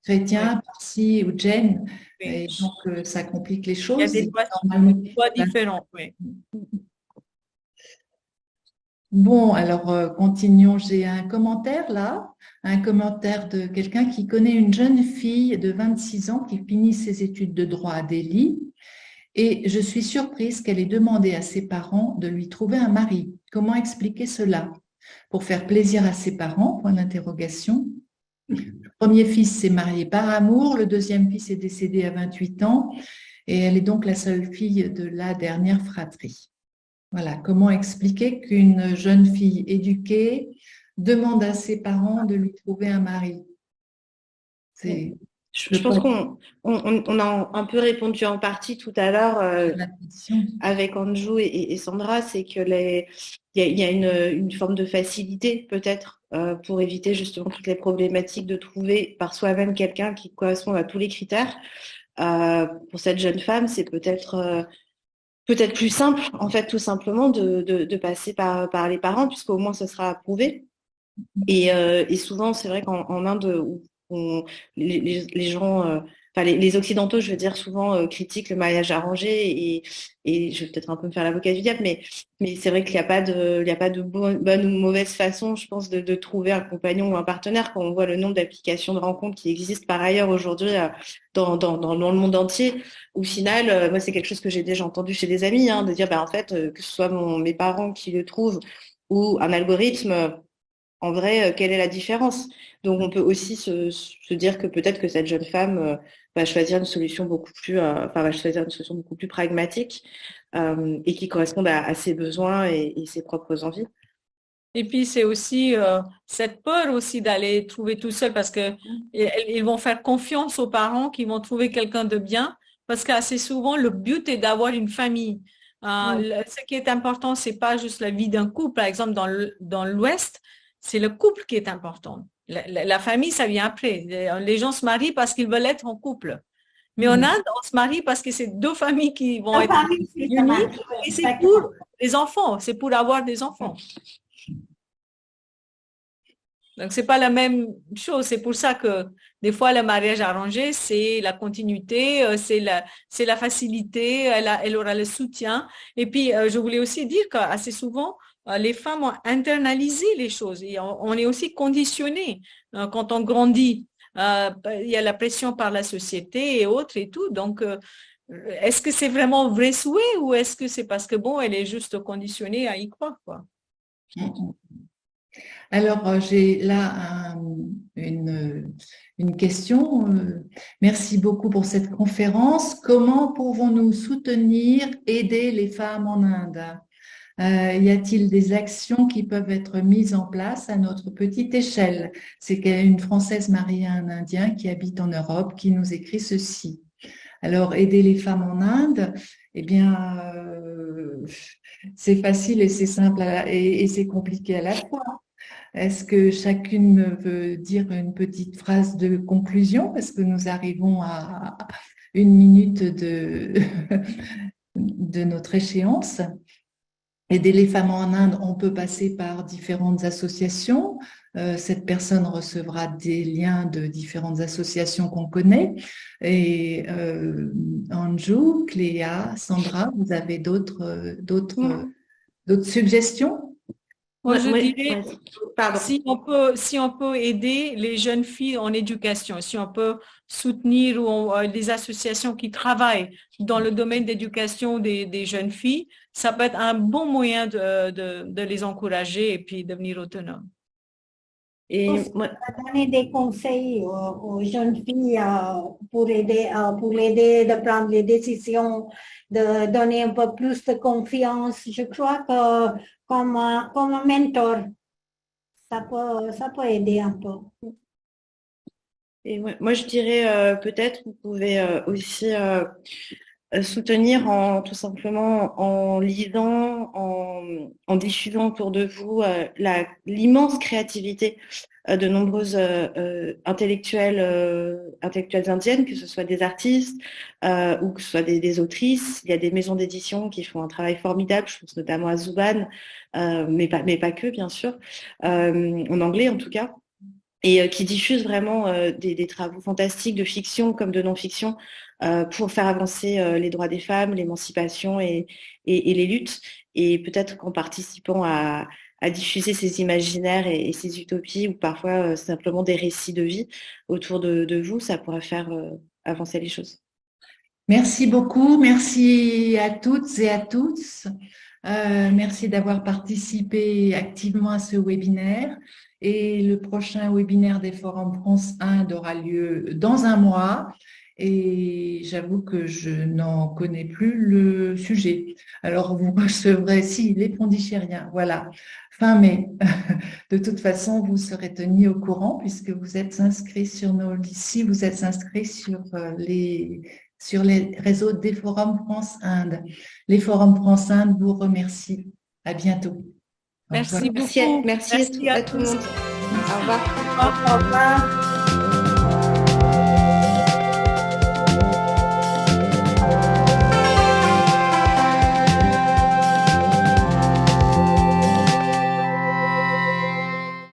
chrétiens, parsis ou jains. Et donc, ça complique les choses. Il y a des lois différentes, oui. Bon, alors continuons. J'ai un commentaire là, un commentaire de quelqu'un qui connaît une jeune fille de 26 ans qui finit ses études de droit à Delhi Et je suis surprise qu'elle ait demandé à ses parents de lui trouver un mari. Comment expliquer cela? Pour faire plaisir à ses parents, point d'interrogation. Le premier fils s'est marié par amour, le deuxième fils est décédé à 28 ans et elle est donc la seule fille de la dernière fratrie. Voilà, comment expliquer qu'une jeune fille éduquée demande à ses parents de lui trouver un mari? Je pense qu'on a un peu répondu en partie tout à l'heure avec Anjou et Sandra, c'est que il y a une forme de facilité peut-être pour éviter justement toutes les problématiques de trouver par soi-même quelqu'un qui correspond à tous les critères. Pour cette jeune femme, c'est peut-être plus simple, en fait, tout simplement de passer par les parents, puisqu'au moins ce sera approuvé. Et souvent, c'est vrai qu'en Inde, les gens, enfin les Occidentaux, je veux dire, souvent critiquent le mariage arrangé et je vais peut-être un peu me faire l'avocat du diable, mais c'est vrai qu'il n'y a pas de bonne ou mauvaise façon, je pense, de trouver un compagnon ou un partenaire quand on voit le nombre d'applications de rencontres qui existent par ailleurs aujourd'hui dans le monde entier. Au final, moi, c'est quelque chose que j'ai déjà entendu chez des amis, de dire, en fait, que ce soit mes parents qui le trouvent ou un algorithme, en vrai, quelle est la différence? Donc, on peut aussi se dire que peut-être que cette jeune femme va choisir une solution beaucoup plus, pragmatique et qui corresponde à ses besoins et ses propres envies. Et puis, c'est aussi cette peur aussi d'aller trouver tout seul parce que ils vont faire confiance aux parents qui vont trouver quelqu'un de bien parce qu'assez souvent, le but est d'avoir une famille. Ce qui est important, c'est pas juste la vie d'un couple. Par exemple, dans l'Ouest, c'est le couple qui est important. La famille, ça vient après. Les gens se marient parce qu'ils veulent être en couple. Mais en Inde, on se marie parce que c'est deux familles qui vont être unies et c'est pour les enfants, c'est pour avoir des enfants. Donc, c'est pas la même chose. C'est pour ça que des fois, le mariage arrangé, c'est la continuité, c'est la facilité, elle aura le soutien. Et puis, je voulais aussi dire qu'assez souvent, les femmes ont internalisé les choses et on est aussi conditionné quand on grandit. Il y a la pression par la société et autres et tout. Donc, est-ce que c'est vraiment vrai souhait ou est-ce que c'est parce que, elle est juste conditionnée à y croire, quoi? Alors, j'ai là une question. Merci beaucoup pour cette conférence. Comment pouvons-nous soutenir, aider les femmes en Inde? Y a-t-il des actions qui peuvent être mises en place à notre petite échelle? C'est une Française mariée à un Indien qui habite en Europe qui nous écrit ceci. Alors, aider les femmes en Inde, eh bien, c'est facile et c'est simple et c'est compliqué à la fois. Est-ce que chacune veut dire une petite phrase de conclusion parce que nous arrivons à 1 minute de notre échéance? Aider les femmes en Inde, on peut passer par différentes associations. Cette personne recevra des liens de différentes associations qu'on connaît. Et Anjou, Cléa, Sandra, vous avez d'autres suggestions? Moi, je dirais, si on peut aider les jeunes filles en éducation, si on peut soutenir des associations qui travaillent dans le domaine d'éducation des jeunes filles, ça peut être un bon moyen de les encourager et puis devenir autonomes. Et donner des conseils aux jeunes filles pour l'aider de prendre les décisions, de donner un peu plus de confiance. Je crois que comme un mentor, ça peut aider un peu. Et moi, je dirais peut-être vous pouvez aussi soutenir tout simplement en lisant, en diffusant autour de vous l'immense créativité de nombreuses intellectuelles indiennes, que ce soit des artistes ou que ce soit des autrices. Il y a des maisons d'édition qui font un travail formidable, je pense notamment à Zuban, mais pas que, bien sûr, en anglais en tout cas, et qui diffusent vraiment des travaux fantastiques de fiction comme de non-fiction pour faire avancer les droits des femmes, l'émancipation et les luttes. Et peut-être qu'en participant à diffuser ces imaginaires et ces utopies ou parfois simplement des récits de vie autour de vous, ça pourrait faire avancer les choses. Merci beaucoup, merci à toutes et à tous. Merci d'avoir participé activement à ce webinaire. Et le prochain webinaire des Forums France-Inde aura lieu dans un mois. Et j'avoue que je n'en connais plus le sujet. Alors, vous recevrez, si, les Pondichéриens, voilà, fin mai. De toute façon, vous serez tenus au courant puisque vous êtes inscrits sur si vous êtes inscrits sur les réseaux des Forums France-Inde. Les Forums France-Inde vous remercient. À bientôt. Merci beaucoup. Merci à tout le monde. Au revoir. Au revoir.